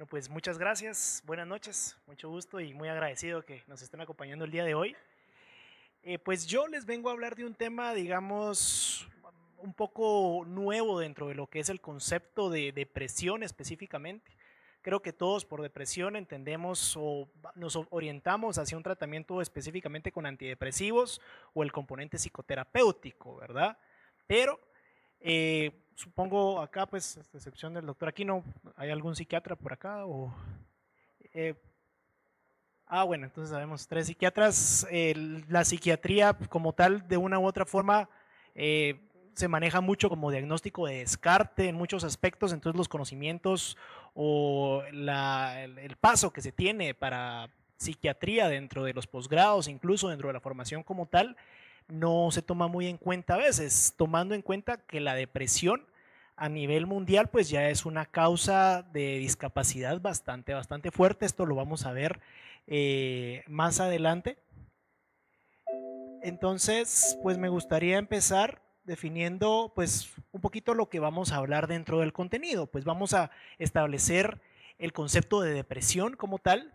Bueno, pues muchas gracias, buenas noches, mucho gusto y muy agradecido que nos estén acompañando el día de hoy. Pues yo les vengo a hablar de un tema, digamos, un poco nuevo dentro de lo que es el concepto de depresión específicamente. Creo que todos por depresión entendemos o nos orientamos hacia un tratamiento específicamente con antidepresivos o el componente psicoterapéutico, ¿verdad? Pero supongo acá, pues, a excepción del doctor Aquino, ¿hay algún psiquiatra por acá? Eh, bueno, entonces sabemos tres psiquiatras. La psiquiatría como tal, de una u otra forma, eh, se maneja mucho como diagnóstico de descarte en muchos aspectos, entonces los conocimientos o el paso que se tiene para psiquiatría dentro de los posgrados, incluso dentro de la formación como tal, no se toma muy en cuenta a veces, tomando en cuenta que la depresión a nivel mundial pues ya es una causa de discapacidad bastante fuerte. Esto lo vamos a ver más adelante. Entonces, pues me gustaría empezar definiendo pues un poquito lo que vamos a hablar dentro del contenido. Pues vamos a establecer el concepto de depresión como tal,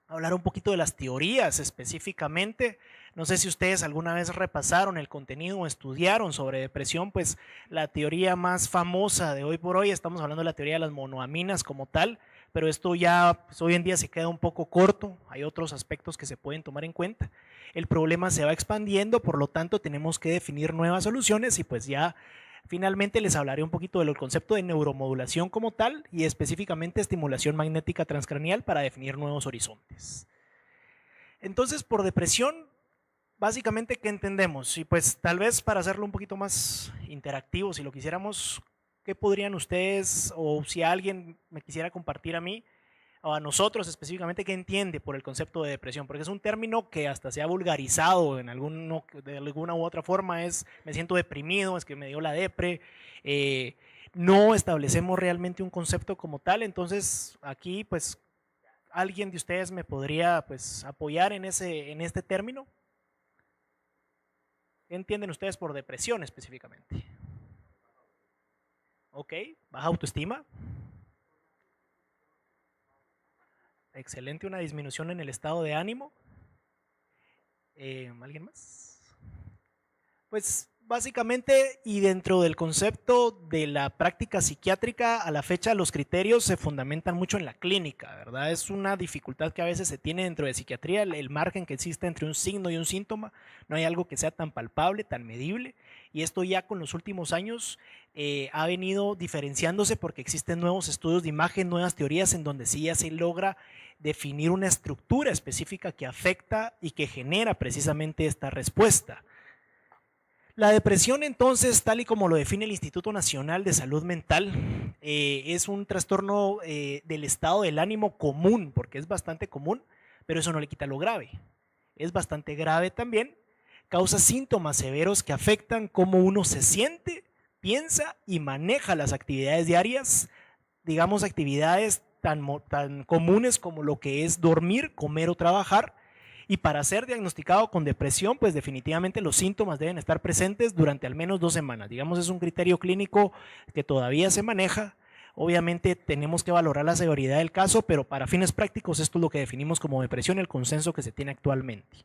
hablar un poquito de las teorías específicamente. No sé si ustedes alguna vez repasaron el contenido o estudiaron sobre depresión, pues la teoría más famosa de hoy por hoy, estamos hablando de la teoría de las monoaminas como tal, pero esto ya pues, hoy en día se queda un poco corto, hay otros aspectos que se pueden tomar en cuenta. El problema se va expandiendo, por lo tanto tenemos que definir nuevas soluciones y pues ya finalmente les hablaré un poquito del concepto de neuromodulación como tal y específicamente estimulación magnética transcranial para definir nuevos horizontes. Entonces, por depresión, básicamente, ¿qué entendemos? Y pues tal vez para hacerlo un poquito más interactivo, si lo quisiéramos, ¿qué podrían ustedes o si alguien me quisiera compartir a mí o a nosotros específicamente qué entiende por el concepto de depresión? Porque es un término que hasta se ha vulgarizado de alguna u otra forma, es me siento deprimido, es que me dio la depre, no establecemos realmente un concepto como tal. Entonces aquí pues alguien de ustedes me podría pues apoyar en este término. ¿Qué entienden ustedes por depresión específicamente? Ok, baja autoestima. Excelente, una disminución en el estado de ánimo. ¿Alguien más? Pues básicamente, y dentro del concepto de la práctica psiquiátrica, a la fecha los criterios se fundamentan mucho en la clínica, ¿verdad? Es una dificultad que a veces se tiene dentro de psiquiatría, el margen que existe entre un signo y un síntoma, no hay algo que sea tan palpable, tan medible, y esto ya con los últimos años ha venido diferenciándose porque existen nuevos estudios de imagen, nuevas teorías en donde sí ya se logra definir una estructura específica que afecta y que genera precisamente esta respuesta. La depresión, entonces, tal y como lo define el Instituto Nacional de Salud Mental, es un trastorno del estado del ánimo común, porque es bastante común, pero eso no le quita lo grave. Es bastante grave también, causa síntomas severos que afectan cómo uno se siente, piensa y maneja las actividades diarias, digamos actividades tan comunes como lo que es dormir, comer o trabajar. Y para ser diagnosticado con depresión, pues definitivamente los síntomas deben estar presentes durante al menos 2 semanas. Digamos, es un criterio clínico que todavía se maneja. Obviamente tenemos que valorar la severidad del caso, pero para fines prácticos esto es lo que definimos como depresión, el consenso que se tiene actualmente.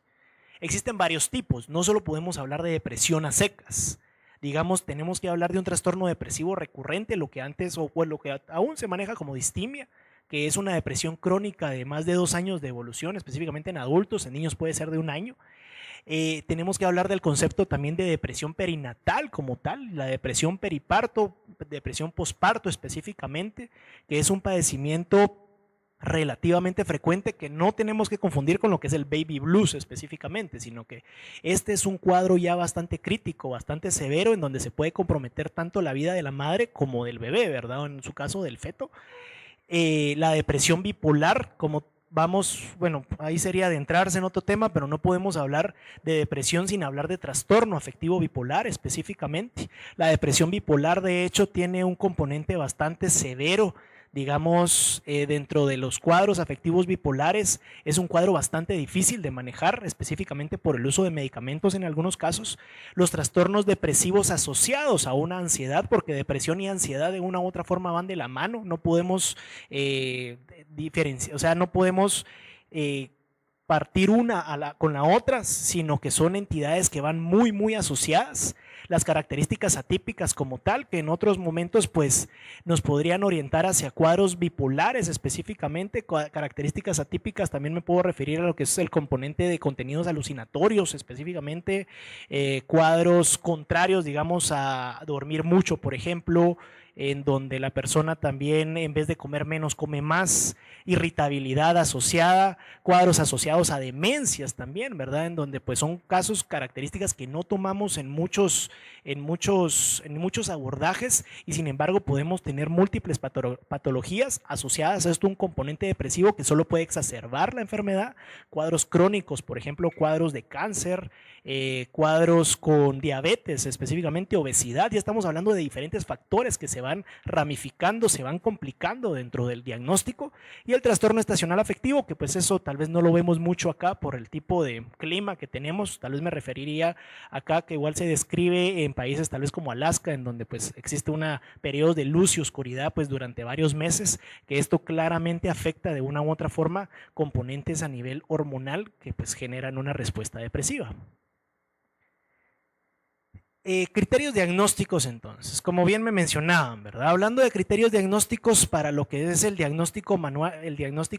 Existen varios tipos, no solo podemos hablar de depresión a secas. Digamos, tenemos que hablar de un trastorno depresivo recurrente, lo que antes o lo que aún se maneja como distimia, que es una depresión crónica de más de 2 años de evolución, específicamente en adultos, en niños puede ser de 1 año. Tenemos que hablar del concepto también de depresión perinatal como tal, la depresión periparto, depresión posparto específicamente, que es un padecimiento relativamente frecuente que no tenemos que confundir con lo que es el baby blues específicamente, sino que este es un cuadro ya bastante crítico, bastante severo, en donde se puede comprometer tanto la vida de la madre como del bebé, ¿verdad? En su caso del feto. La depresión bipolar, como vamos, bueno, ahí sería adentrarse en otro tema, pero no podemos hablar de depresión sin hablar de trastorno afectivo bipolar específicamente. La depresión bipolar, de hecho, tiene un componente bastante severo digamos, dentro de los cuadros afectivos bipolares es un cuadro bastante difícil de manejar, específicamente por el uso de medicamentos en algunos casos. Los trastornos depresivos asociados a una ansiedad, porque depresión y ansiedad de una u otra forma van de la mano, no podemos diferenciar, o sea, no podemos partir una con la otra, sino que son entidades que van muy asociadas. Las características atípicas como tal, que en otros momentos pues nos podrían orientar hacia cuadros bipolares específicamente. Características atípicas también me puedo referir a lo que es el componente de contenidos alucinatorios, específicamente cuadros contrarios, digamos, a dormir mucho, por ejemplo, en donde la persona también en vez de comer menos come más, irritabilidad asociada, cuadros asociados a demencias también, ¿verdad? En donde pues son casos, características que no tomamos en muchos abordajes y sin embargo podemos tener múltiples patologías asociadas a esto, un componente depresivo que solo puede exacerbar la enfermedad, cuadros crónicos, por ejemplo, cuadros de cáncer, cuadros con diabetes, específicamente obesidad. Ya estamos hablando de diferentes factores que se van ramificando, se van complicando dentro del diagnóstico. Y el trastorno estacional afectivo, que pues eso tal vez no lo vemos mucho acá por el tipo de clima que tenemos. Tal vez me referiría acá que igual se describe en países tal vez como Alaska, en donde pues existe una periodo de luz y oscuridad pues durante varios meses, que esto claramente afecta de una u otra forma componentes a nivel hormonal que pues generan una respuesta depresiva. Criterios diagnósticos entonces, como bien me mencionaban, ¿verdad? Hablando de criterios diagnósticos para lo que es el diagnóstico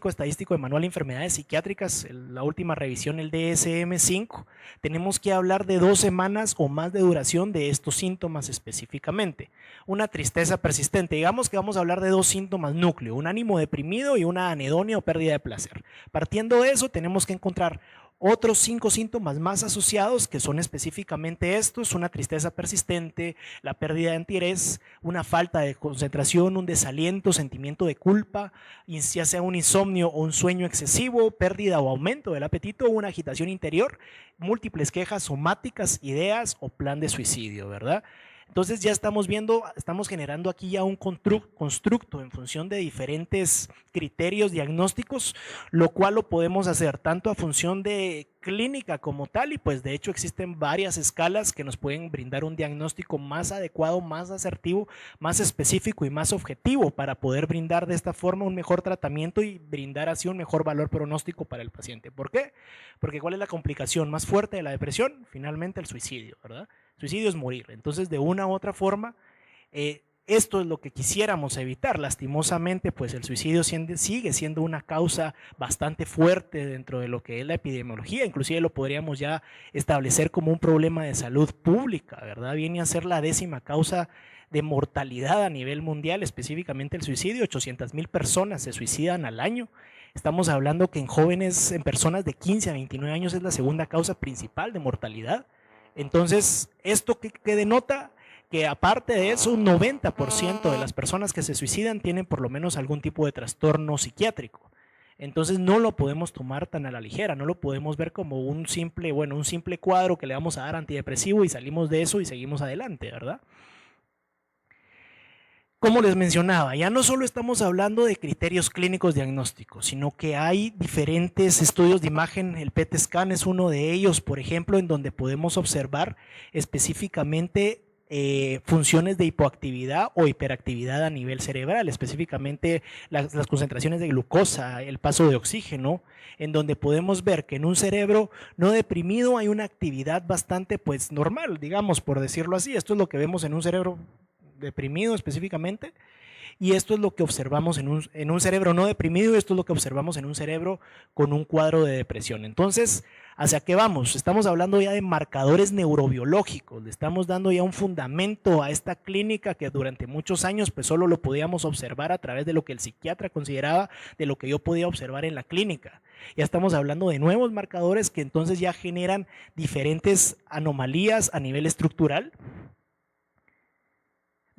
estadístico de manual de enfermedades psiquiátricas, la última revisión, el DSM-5, tenemos que hablar de 2 semanas o más de duración de estos síntomas específicamente. Una tristeza persistente, digamos que vamos a hablar de 2 síntomas núcleo, un ánimo deprimido y una anedonia o pérdida de placer. Partiendo de eso, tenemos que encontrar otros 5 síntomas más asociados, que son específicamente estos: una tristeza persistente, la pérdida de interés, una falta de concentración, un desaliento, sentimiento de culpa, ya sea un insomnio o un sueño excesivo, pérdida o aumento del apetito, una agitación interior, múltiples quejas somáticas, ideas o plan de suicidio, ¿verdad? Entonces ya estamos viendo, estamos generando aquí ya un constructo en función de diferentes criterios diagnósticos, lo cual lo podemos hacer tanto a función de clínica como tal, y pues de hecho existen varias escalas que nos pueden brindar un diagnóstico más adecuado, más asertivo, más específico y más objetivo para poder brindar de esta forma un mejor tratamiento y brindar así un mejor valor pronóstico para el paciente. ¿Por qué? Porque ¿cuál es la complicación más fuerte de la depresión? Finalmente el suicidio, ¿verdad? Suicidio es morir. Entonces, de una u otra forma, esto es lo que quisiéramos evitar. Lastimosamente, pues el suicidio sigue siendo una causa bastante fuerte dentro de lo que es la epidemiología. Inclusive lo podríamos ya establecer como un problema de salud pública, ¿verdad? Viene a ser la 10ª causa de mortalidad a nivel mundial, específicamente el suicidio. 800,000 personas se suicidan al año. Estamos hablando que en jóvenes, en personas de 15 a 29 años es la 2ª causa principal de mortalidad. Entonces, ¿esto qué denota? Que aparte de eso, un 90% de las personas que se suicidan tienen por lo menos algún tipo de trastorno psiquiátrico. Entonces no lo podemos tomar tan a la ligera, no lo podemos ver como un simple cuadro que le vamos a dar antidepresivo y salimos de eso y seguimos adelante, ¿verdad? Como les mencionaba, ya no solo estamos hablando de criterios clínicos diagnósticos, sino que hay diferentes estudios de imagen. El PET scan es uno de ellos, por ejemplo, en donde podemos observar específicamente funciones de hipoactividad o hiperactividad a nivel cerebral, específicamente las concentraciones de glucosa, el paso de oxígeno, en donde podemos ver que en un cerebro no deprimido hay una actividad bastante pues normal, digamos, por decirlo así. Esto es lo que vemos en un cerebro deprimido específicamente, y esto es lo que observamos en un cerebro no deprimido, y esto es lo que observamos en un cerebro con un cuadro de depresión. Entonces, ¿hacia qué vamos? Estamos hablando ya de marcadores neurobiológicos, le estamos dando ya un fundamento a esta clínica que durante muchos años pues solo lo podíamos observar a través de lo que el psiquiatra consideraba, de lo que yo podía observar en la clínica. Ya estamos hablando de nuevos marcadores que entonces ya generan diferentes anomalías a nivel estructural,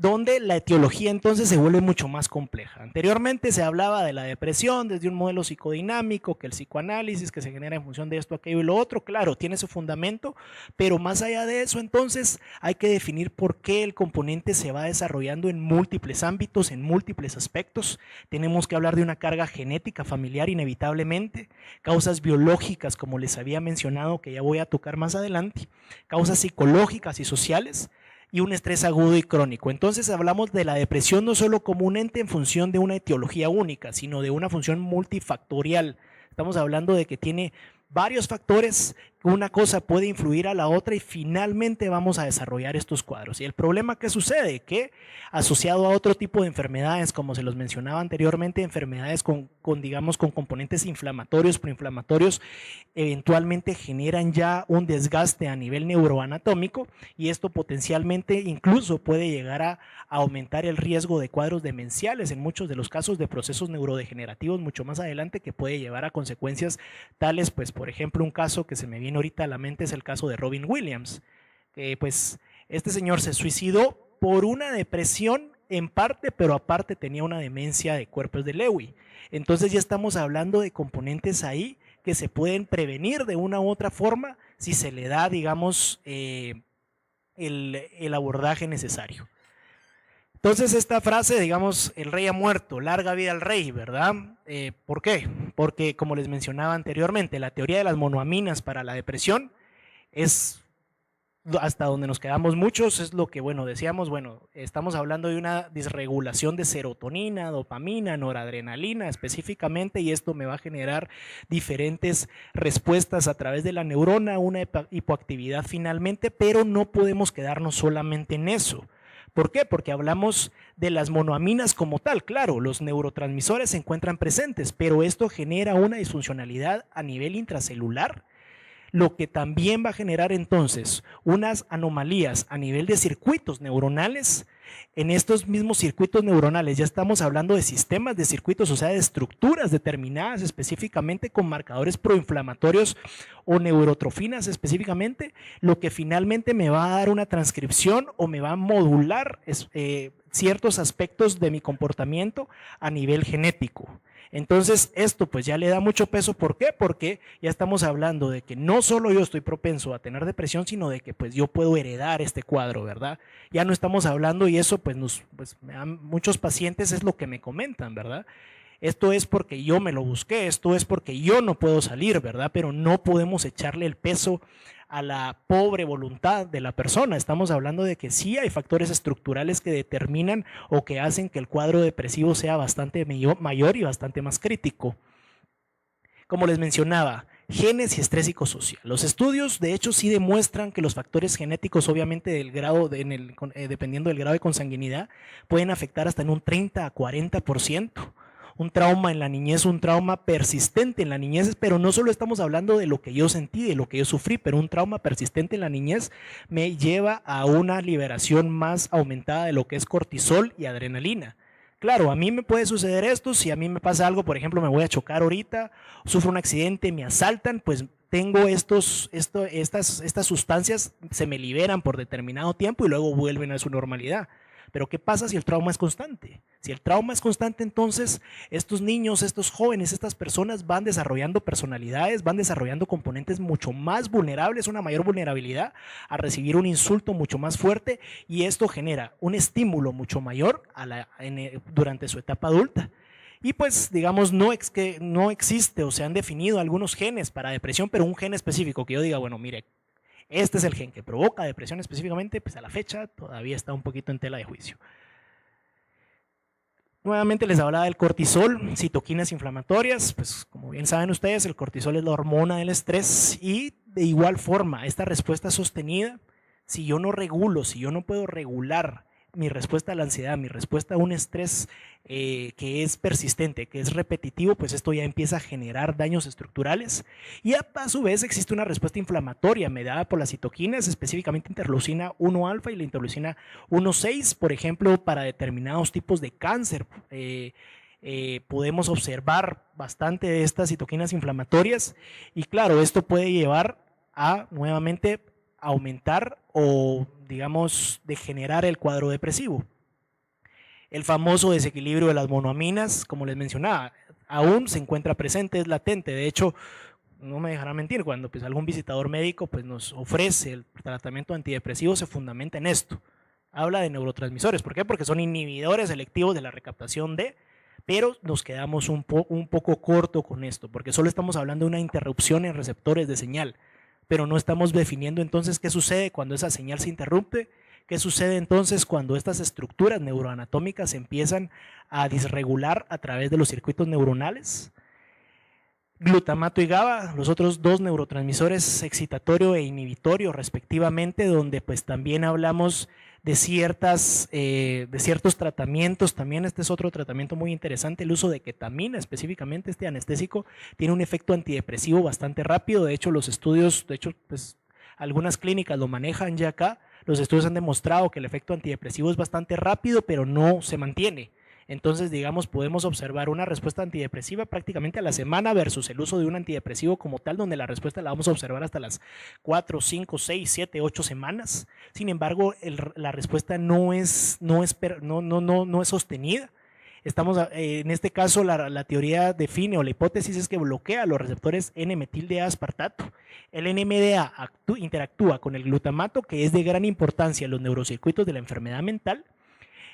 donde la etiología entonces se vuelve mucho más compleja. Anteriormente se hablaba de la depresión desde un modelo psicodinámico, que el psicoanálisis que se genera en función de esto, aquello y lo otro, claro, tiene su fundamento, pero más allá de eso entonces hay que definir por qué el componente se va desarrollando en múltiples ámbitos, en múltiples aspectos. Tenemos que hablar de una carga genética familiar inevitablemente, causas biológicas como les había mencionado que ya voy a tocar más adelante, causas psicológicas y sociales, y un estrés agudo y crónico. Entonces hablamos de la depresión no solo como un ente en función de una etiología única, sino de una función multifactorial. Estamos hablando de que tiene varios factores, una cosa puede influir a la otra y finalmente vamos a desarrollar estos cuadros. Y el problema que sucede, que asociado a otro tipo de enfermedades, como se los mencionaba anteriormente, enfermedades digamos, con componentes inflamatorios, proinflamatorios, eventualmente generan ya un desgaste a nivel neuroanatómico y esto potencialmente incluso puede llegar a aumentar el riesgo de cuadros demenciales en muchos de los casos de procesos neurodegenerativos mucho más adelante, que puede llevar a consecuencias tales, pues por ejemplo un caso que se me viene ahorita a la mente es el caso de Robin Williams, que pues este señor se suicidó por una depresión en parte, pero aparte tenía una demencia de cuerpos de Lewy. Entonces ya estamos hablando de componentes ahí que se pueden prevenir de una u otra forma si se le da, digamos, el abordaje necesario. Entonces esta frase, digamos, el rey ha muerto, larga vida al rey, ¿verdad? ¿Por qué? Porque como les mencionaba anteriormente, la teoría de las monoaminas para la depresión es, hasta donde nos quedamos muchos, es lo que, bueno, decíamos, bueno, estamos hablando de una disregulación de serotonina, dopamina, noradrenalina específicamente, y esto me va a generar diferentes respuestas a través de la neurona, una hipoactividad finalmente, pero no podemos quedarnos solamente en eso. ¿Por qué? Porque hablamos de las monoaminas como tal. Claro, los neurotransmisores se encuentran presentes, pero esto genera una disfuncionalidad a nivel intracelular, lo que también va a generar entonces unas anomalías a nivel de circuitos neuronales. En estos mismos circuitos neuronales ya estamos hablando de sistemas de circuitos, o sea, de estructuras determinadas específicamente con marcadores proinflamatorios o neurotrofinas específicamente, lo que finalmente me va a dar una transcripción o me va a modular ciertos aspectos de mi comportamiento a nivel genético. Entonces esto pues ya le da mucho peso. ¿Por qué? Porque ya estamos hablando de que no solo yo estoy propenso a tener depresión, sino de que pues yo puedo heredar este cuadro, ¿verdad? Ya no estamos hablando, y eso pues, muchos pacientes es lo que me comentan, ¿verdad? Esto es porque yo me lo busqué, esto es porque yo no puedo salir, ¿verdad? Pero no podemos echarle el peso a la pobre voluntad de la persona. Estamos hablando de que sí hay factores estructurales que determinan o que hacen que el cuadro depresivo sea bastante mayor y bastante más crítico. Como les mencionaba, genes y estrés psicosocial. Los estudios, de hecho, sí demuestran que los factores genéticos, obviamente dependiendo del grado de consanguinidad, pueden afectar hasta en un 30 a 40%. Un trauma en la niñez, un trauma persistente en la niñez, pero no solo estamos hablando de lo que yo sentí, de lo que yo sufrí, pero un trauma persistente en la niñez me lleva a una liberación más aumentada de lo que es cortisol y adrenalina. Claro, a mí me puede suceder esto, si a mí me pasa algo, por ejemplo, me voy a chocar ahorita, sufro un accidente, me asaltan, pues tengo estas sustancias, se me liberan por determinado tiempo y luego vuelven a su normalidad. Pero ¿qué pasa si el trauma es constante? Si el trauma es constante, entonces estos niños, estos jóvenes, estas personas van desarrollando personalidades, van desarrollando componentes mucho más vulnerables, una mayor vulnerabilidad a recibir un insulto mucho más fuerte, y esto genera un estímulo mucho mayor durante su etapa adulta. Y pues digamos no existe o se han definido algunos genes para depresión, pero un gen específico que yo diga, bueno, mire, este es el gen que provoca depresión específicamente, pues a la fecha todavía está un poquito en tela de juicio. Nuevamente les hablaba del cortisol, citoquinas inflamatorias, pues como bien saben ustedes, el cortisol es la hormona del estrés, y de igual forma esta respuesta sostenida, si yo no regulo, si yo no puedo regular mi respuesta a la ansiedad, mi respuesta a un estrés que es persistente, que es repetitivo, pues esto ya empieza a generar daños estructurales, y a su vez existe una respuesta inflamatoria mediada por las citoquinas, específicamente interleucina 1 alfa y la interleucina 1,6, por ejemplo, para determinados tipos de cáncer. Podemos observar bastante de estas citoquinas inflamatorias, y claro, esto puede llevar a nuevamente aumentar o digamos degenerar el cuadro depresivo. El famoso desequilibrio de las monoaminas, como les mencionaba, aún se encuentra presente, es latente. De hecho, no me dejarán mentir, cuando pues, algún visitador médico pues, nos ofrece el tratamiento antidepresivo, se fundamenta en esto. Habla de neurotransmisores. ¿Por qué? Porque son inhibidores selectivos de la recaptación de, pero nos quedamos un poco corto con esto, porque solo estamos hablando de una interrupción en receptores de señal, pero no estamos definiendo entonces qué sucede cuando esa señal se interrumpe, qué sucede entonces cuando estas estructuras neuroanatómicas se empiezan a disregular a través de los circuitos neuronales. Glutamato y GABA, los otros dos neurotransmisores excitatorio e inhibitorio respectivamente, donde pues también hablamos de ciertos tratamientos. También este es otro tratamiento muy interesante, el uso de ketamina, específicamente este anestésico tiene un efecto antidepresivo bastante rápido. De hecho los estudios, pues algunas clínicas lo manejan ya acá, los estudios han demostrado que el efecto antidepresivo es bastante rápido, pero no se mantiene. Entonces, digamos, podemos observar una respuesta antidepresiva prácticamente a la semana versus el uso de un antidepresivo como tal, donde la respuesta la vamos a observar hasta las 4, 5, 6, 7, 8 semanas. Sin embargo, la respuesta no es sostenida. En este caso, la teoría define, o la hipótesis es que bloquea los receptores N-metil de aspartato. El NMDA interactúa con el glutamato, que es de gran importancia en los neurocircuitos de la enfermedad mental,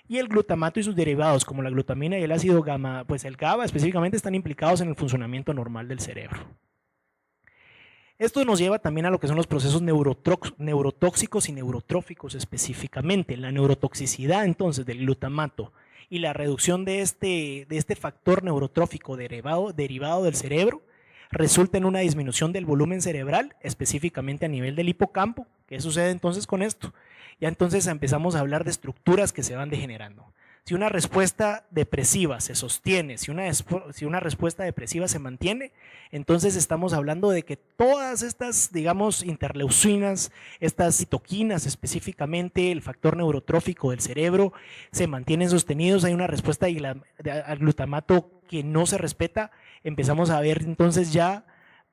y el glutamato y sus derivados, como la glutamina y el ácido gamma, pues el GABA específicamente, están implicados en el funcionamiento normal del cerebro. Esto nos lleva también a lo que son los procesos neurotóxicos y neurotróficos específicamente. La neurotoxicidad entonces del glutamato y la reducción de este factor neurotrófico derivado del cerebro resulta en una disminución del volumen cerebral, específicamente a nivel del hipocampo. ¿Qué sucede entonces con esto? Ya entonces empezamos a hablar de estructuras que se van degenerando. Si una respuesta depresiva se sostiene, si una respuesta depresiva se mantiene, entonces estamos hablando de que todas estas, digamos, interleucinas, estas citoquinas específicamente, el factor neurotrófico del cerebro, se mantienen sostenidos. Hay una respuesta al glutamato que no se respeta. Empezamos a ver entonces ya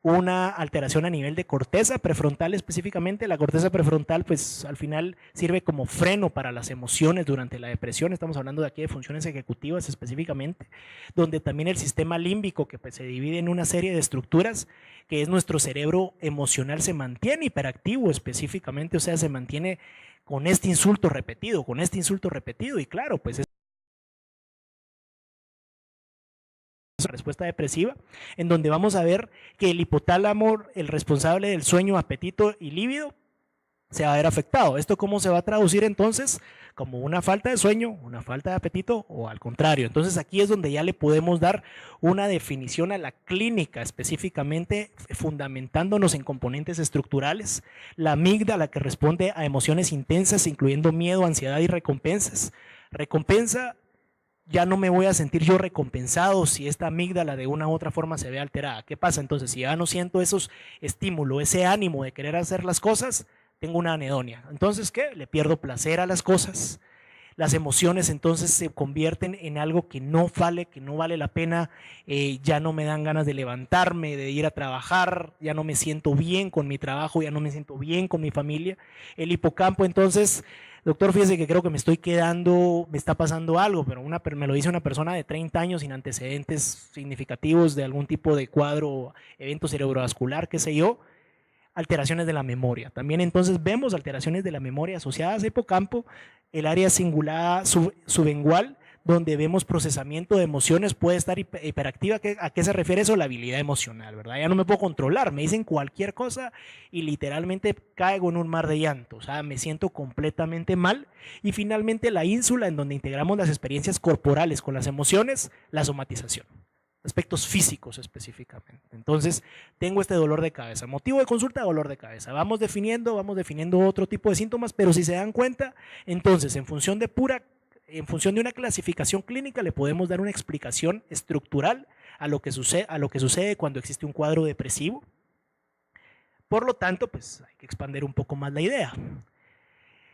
una alteración a nivel de corteza prefrontal específicamente. La corteza prefrontal pues al final sirve como freno para las emociones durante la depresión. Estamos hablando de aquí de funciones ejecutivas específicamente, donde también el sistema límbico, que pues se divide en una serie de estructuras, que es nuestro cerebro emocional, se mantiene hiperactivo específicamente, o sea, se mantiene con este insulto repetido, y claro, pues respuesta depresiva, en donde vamos a ver que el hipotálamo, el responsable del sueño, apetito y líbido, se va a ver afectado. ¿Esto cómo se va a traducir entonces? Como una falta de sueño, una falta de apetito, o al contrario. Entonces aquí es donde ya le podemos dar una definición a la clínica, específicamente fundamentándonos en componentes estructurales. La amígdala, que responde a emociones intensas, incluyendo miedo, ansiedad y recompensas. Recompensa: ya no me voy a sentir yo recompensado si esta amígdala de una u otra forma se ve alterada. ¿Qué pasa entonces? Si ya no siento esos estímulos, ese ánimo de querer hacer las cosas, tengo una anedonia. Entonces, ¿qué? Le pierdo placer a las cosas. Las emociones entonces se convierten en algo que no vale la pena. Ya no me dan ganas de levantarme, de ir a trabajar, ya no me siento bien con mi trabajo, ya no me siento bien con mi familia. El hipocampo entonces: doctor, fíjese que creo que me está pasando algo, pero me lo dice una persona de 30 años sin antecedentes significativos de algún tipo de cuadro, evento cerebrovascular, qué sé yo. Alteraciones de la memoria. También entonces vemos alteraciones de la memoria asociadas a hipocampo. El área cingulada sublingual, donde vemos procesamiento de emociones, puede estar hiperactiva. ¿A qué se refiere eso? La habilidad emocional, ¿verdad? Ya no me puedo controlar, me dicen cualquier cosa y literalmente caigo en un mar de llanto, o sea, me siento completamente mal. Y finalmente la ínsula, en donde integramos las experiencias corporales con las emociones, la somatización, aspectos físicos específicamente. Entonces, tengo este dolor de cabeza. Motivo de consulta: dolor de cabeza. Vamos definiendo otro tipo de síntomas, pero si se dan cuenta, entonces, en función de una clasificación clínica, le podemos dar una explicación estructural a lo que sucede cuando existe un cuadro depresivo. Por lo tanto, pues hay que expandir un poco más la idea.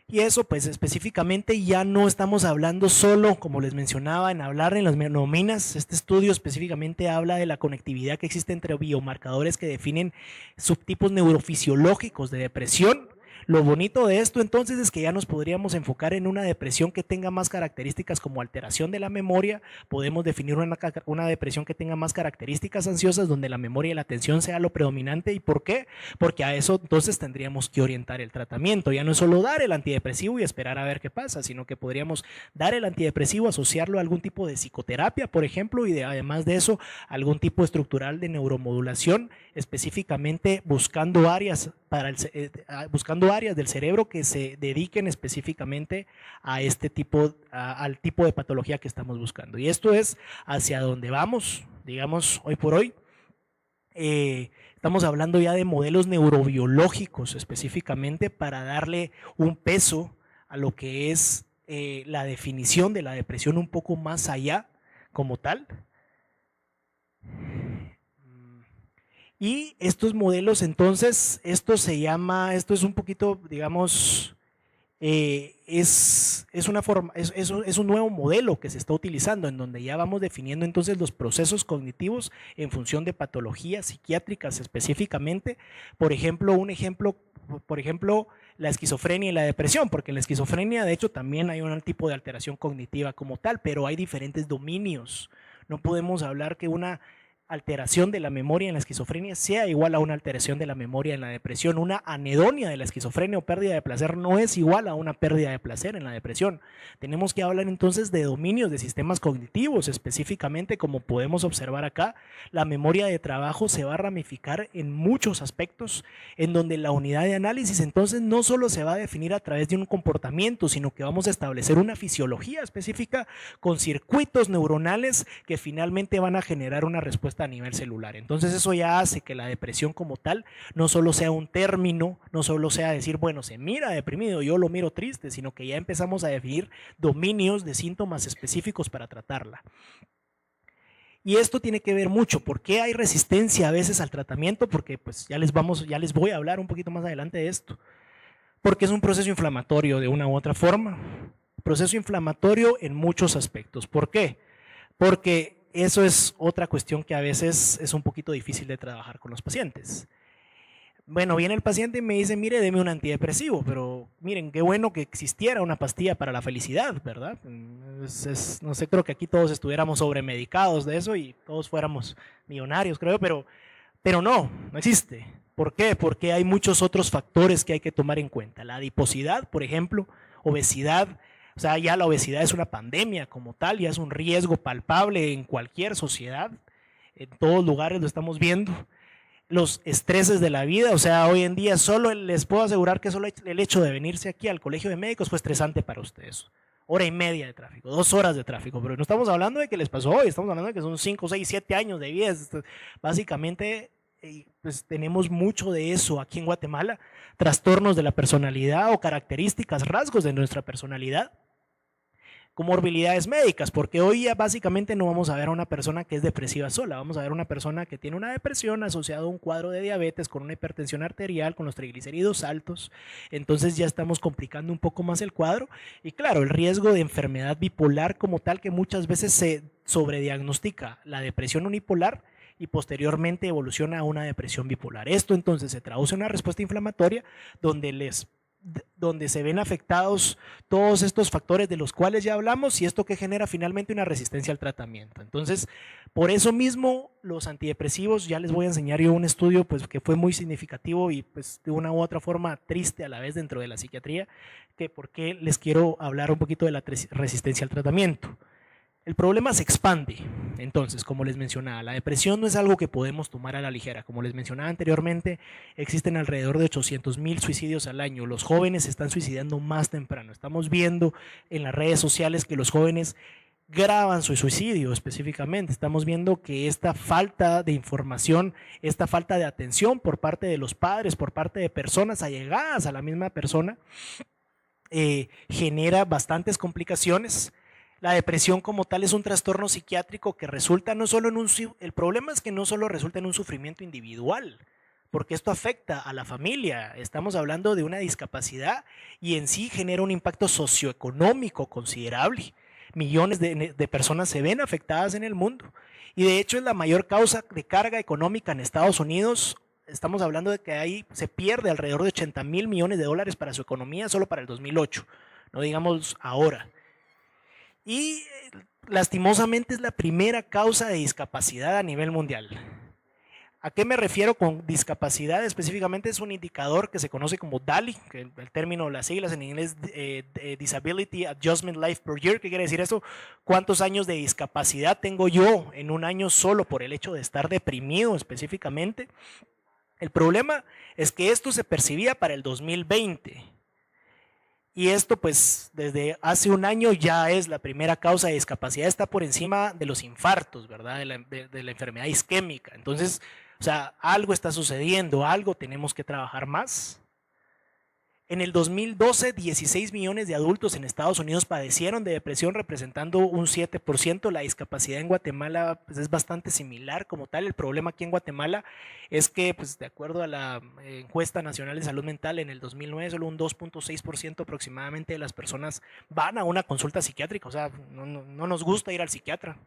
Y eso pues específicamente ya no estamos hablando solo, como les mencionaba, en hablar en las monoaminas. Este estudio específicamente habla de la conectividad que existe entre biomarcadores que definen subtipos neurofisiológicos de depresión, Lo bonito de esto entonces es que ya nos podríamos enfocar en una depresión que tenga más características como alteración de la memoria, podemos definir una depresión que tenga más características ansiosas donde la memoria y la atención sea lo predominante. ¿Y por qué? Porque a eso entonces tendríamos que orientar el tratamiento, ya no es solo dar el antidepresivo y esperar a ver qué pasa, sino que podríamos dar el antidepresivo, asociarlo a algún tipo de psicoterapia, por ejemplo, y además de eso, algún tipo estructural de neuromodulación, específicamente buscando áreas del cerebro que se dediquen específicamente a este tipo, al tipo de patología que estamos buscando. Y esto es hacia donde vamos, digamos, hoy por hoy. Estamos hablando ya de modelos neurobiológicos específicamente para darle un peso a lo que es la definición de la depresión un poco más allá como tal. Y estos modelos, entonces, esto es un poquito, digamos, es un nuevo modelo que se está utilizando en donde ya vamos definiendo entonces los procesos cognitivos en función de patologías psiquiátricas específicamente. Por ejemplo, la esquizofrenia y la depresión, porque en la esquizofrenia de hecho también hay un tipo de alteración cognitiva como tal, pero hay diferentes dominios. No podemos hablar que una alteración de la memoria en la esquizofrenia sea igual a una alteración de la memoria en la depresión. Una anedonia de la esquizofrenia o pérdida de placer no es igual a una pérdida de placer en la depresión. Tenemos que hablar entonces de dominios de sistemas cognitivos, específicamente como podemos observar acá, la memoria de trabajo se va a ramificar en muchos aspectos, en donde la unidad de análisis entonces no solo se va a definir a través de un comportamiento, sino que vamos a establecer una fisiología específica con circuitos neuronales que finalmente van a generar una respuesta a nivel celular. Entonces eso ya hace que la depresión como tal no solo sea un término, no solo sea decir, bueno, se mira deprimido, yo lo miro triste, sino que ya empezamos a definir dominios de síntomas específicos para tratarla. Y esto tiene que ver mucho, ¿por qué hay resistencia a veces al tratamiento? Porque pues ya les voy a hablar un poquito más adelante de esto. Porque es un proceso inflamatorio de una u otra forma. Proceso inflamatorio en muchos aspectos. ¿Por qué? Porque eso es otra cuestión que a veces es un poquito difícil de trabajar con los pacientes. Bueno, viene el paciente y me dice, mire, deme un antidepresivo, pero miren, qué bueno que existiera una pastilla para la felicidad, ¿verdad? No sé, creo que aquí todos estuviéramos sobremedicados de eso y todos fuéramos millonarios, creo, pero no existe. ¿Por qué? Porque hay muchos otros factores que hay que tomar en cuenta. La adiposidad, por ejemplo, obesidad. O sea, ya la obesidad es una pandemia como tal, ya es un riesgo palpable en cualquier sociedad, en todos lugares lo estamos viendo. Los estreses de la vida, o sea, hoy en día solo les puedo asegurar que solo el hecho de venirse aquí al colegio de médicos fue estresante para ustedes. 1:30 de tráfico, 2 horas de tráfico, pero no estamos hablando de que les pasó hoy, estamos hablando de que son 5, 6, 7 años de vida. Básicamente, pues tenemos mucho de eso aquí en Guatemala, trastornos de la personalidad o características, rasgos de nuestra personalidad, comorbilidades médicas, porque hoy ya básicamente no vamos a ver a una persona que es depresiva sola, vamos a ver a una persona que tiene una depresión asociada a un cuadro de diabetes, con una hipertensión arterial, con los triglicéridos altos. Entonces ya estamos complicando un poco más el cuadro y claro, el riesgo de enfermedad bipolar como tal, que muchas veces se sobrediagnostica la depresión unipolar y posteriormente evoluciona a una depresión bipolar. Esto entonces se traduce en una respuesta inflamatoria donde se ven afectados todos estos factores de los cuales ya hablamos y esto que genera finalmente una resistencia al tratamiento. Entonces, por eso mismo los antidepresivos, ya les voy a enseñar yo un estudio pues, que fue muy significativo y pues, de una u otra forma triste a la vez dentro de la psiquiatría, que por qué les quiero hablar un poquito de la resistencia al tratamiento. El problema se expande, entonces, como les mencionaba, la depresión no es algo que podemos tomar a la ligera. Como les mencionaba anteriormente, existen alrededor de 800,000 suicidios al año. Los jóvenes se están suicidando más temprano. Estamos viendo en las redes sociales que los jóvenes graban su suicidio específicamente. Estamos viendo que esta falta de información, esta falta de atención por parte de los padres, por parte de personas allegadas a la misma persona, genera bastantes complicaciones. La depresión como tal es un trastorno psiquiátrico que resulta no solo el problema es que no solo resulta en un sufrimiento individual, porque esto afecta a la familia. Estamos hablando de una discapacidad y en sí genera un impacto socioeconómico considerable. Millones de personas se ven afectadas en el mundo y de hecho es la mayor causa de carga económica en Estados Unidos estamos hablando de que ahí se pierde alrededor de 80.000 millones de dólares para su economía solo para el 2008, no digamos ahora. Y lastimosamente es la primera causa de discapacidad a nivel mundial. ¿A qué me refiero con discapacidad? Específicamente es un indicador que se conoce como DALY, que el término, las siglas en inglés, Disability Adjustment Life per Year. ¿Qué quiere decir eso? ¿Cuántos años de discapacidad tengo yo en un año solo por el hecho de estar deprimido específicamente? El problema es que esto se percibía para el 2020. Y esto pues desde hace un año ya es la primera causa de discapacidad, está por encima de los infartos, ¿verdad? De la enfermedad isquémica. Entonces, o sea, algo está sucediendo, algo tenemos que trabajar más. En el 2012, 16 millones de adultos en Estados Unidos padecieron de depresión, representando un 7%. La discapacidad en Guatemala pues, es bastante similar como tal. El problema aquí en Guatemala es que, pues, de acuerdo a la encuesta nacional de salud mental, en el 2009 solo un 2.6% aproximadamente de las personas van a una consulta psiquiátrica. O sea, no nos gusta ir al psiquiatra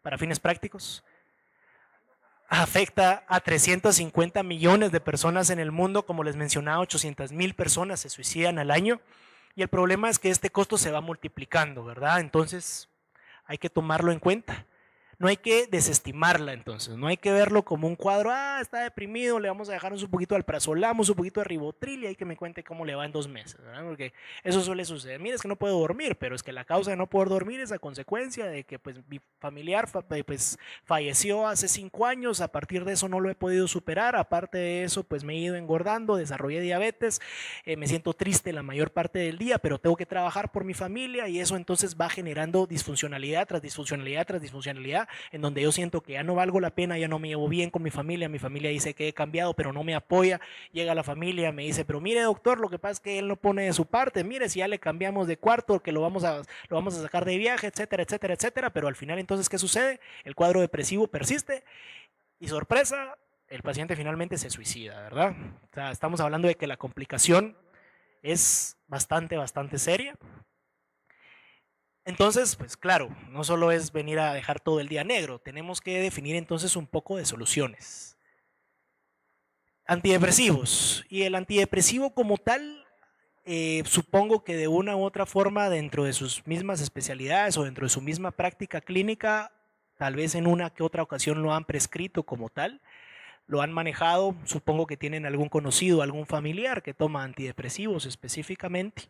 para fines prácticos. Afecta a 350 millones de personas en el mundo, como les mencionaba, 800,000 personas se suicidan al año, y el problema es que este costo se va multiplicando, ¿verdad? Entonces hay que tomarlo en cuenta. No hay que desestimarla, entonces, no hay que verlo como un cuadro, está deprimido, le vamos a dejar un poquito de alprazolam, un poquito de ribotril y hay que me cuente cómo le va en 2 meses, ¿verdad? Porque eso suele suceder. Mira, es que no puedo dormir, pero es que la causa de no poder dormir es a consecuencia de que pues mi familiar pues falleció hace 5 años, a partir de eso no lo he podido superar, aparte de eso pues me he ido engordando, desarrollé diabetes, me siento triste la mayor parte del día, pero tengo que trabajar por mi familia y eso entonces va generando disfuncionalidad tras disfuncionalidad tras disfuncionalidad, en donde yo siento que ya no valgo la pena, ya no me llevo bien con mi familia dice que he cambiado, pero no me apoya, llega la familia, me dice, pero mire doctor, lo que pasa es que él no pone de su parte, mire si ya le cambiamos de cuarto, que lo vamos a sacar de viaje, etcétera, etcétera, etcétera, pero al final entonces, ¿qué sucede? El cuadro depresivo persiste y sorpresa, el paciente finalmente se suicida, ¿verdad? O sea, estamos hablando de que la complicación es bastante seria. Entonces, pues claro, no solo es venir a dejar todo el día negro, tenemos que definir entonces un poco de soluciones. Antidepresivos. Y el antidepresivo como tal, supongo que de una u otra forma dentro de sus mismas especialidades o dentro de su misma práctica clínica, tal vez en una que otra ocasión lo han prescrito como tal, lo han manejado, supongo que tienen algún conocido, algún familiar que toma antidepresivos específicamente.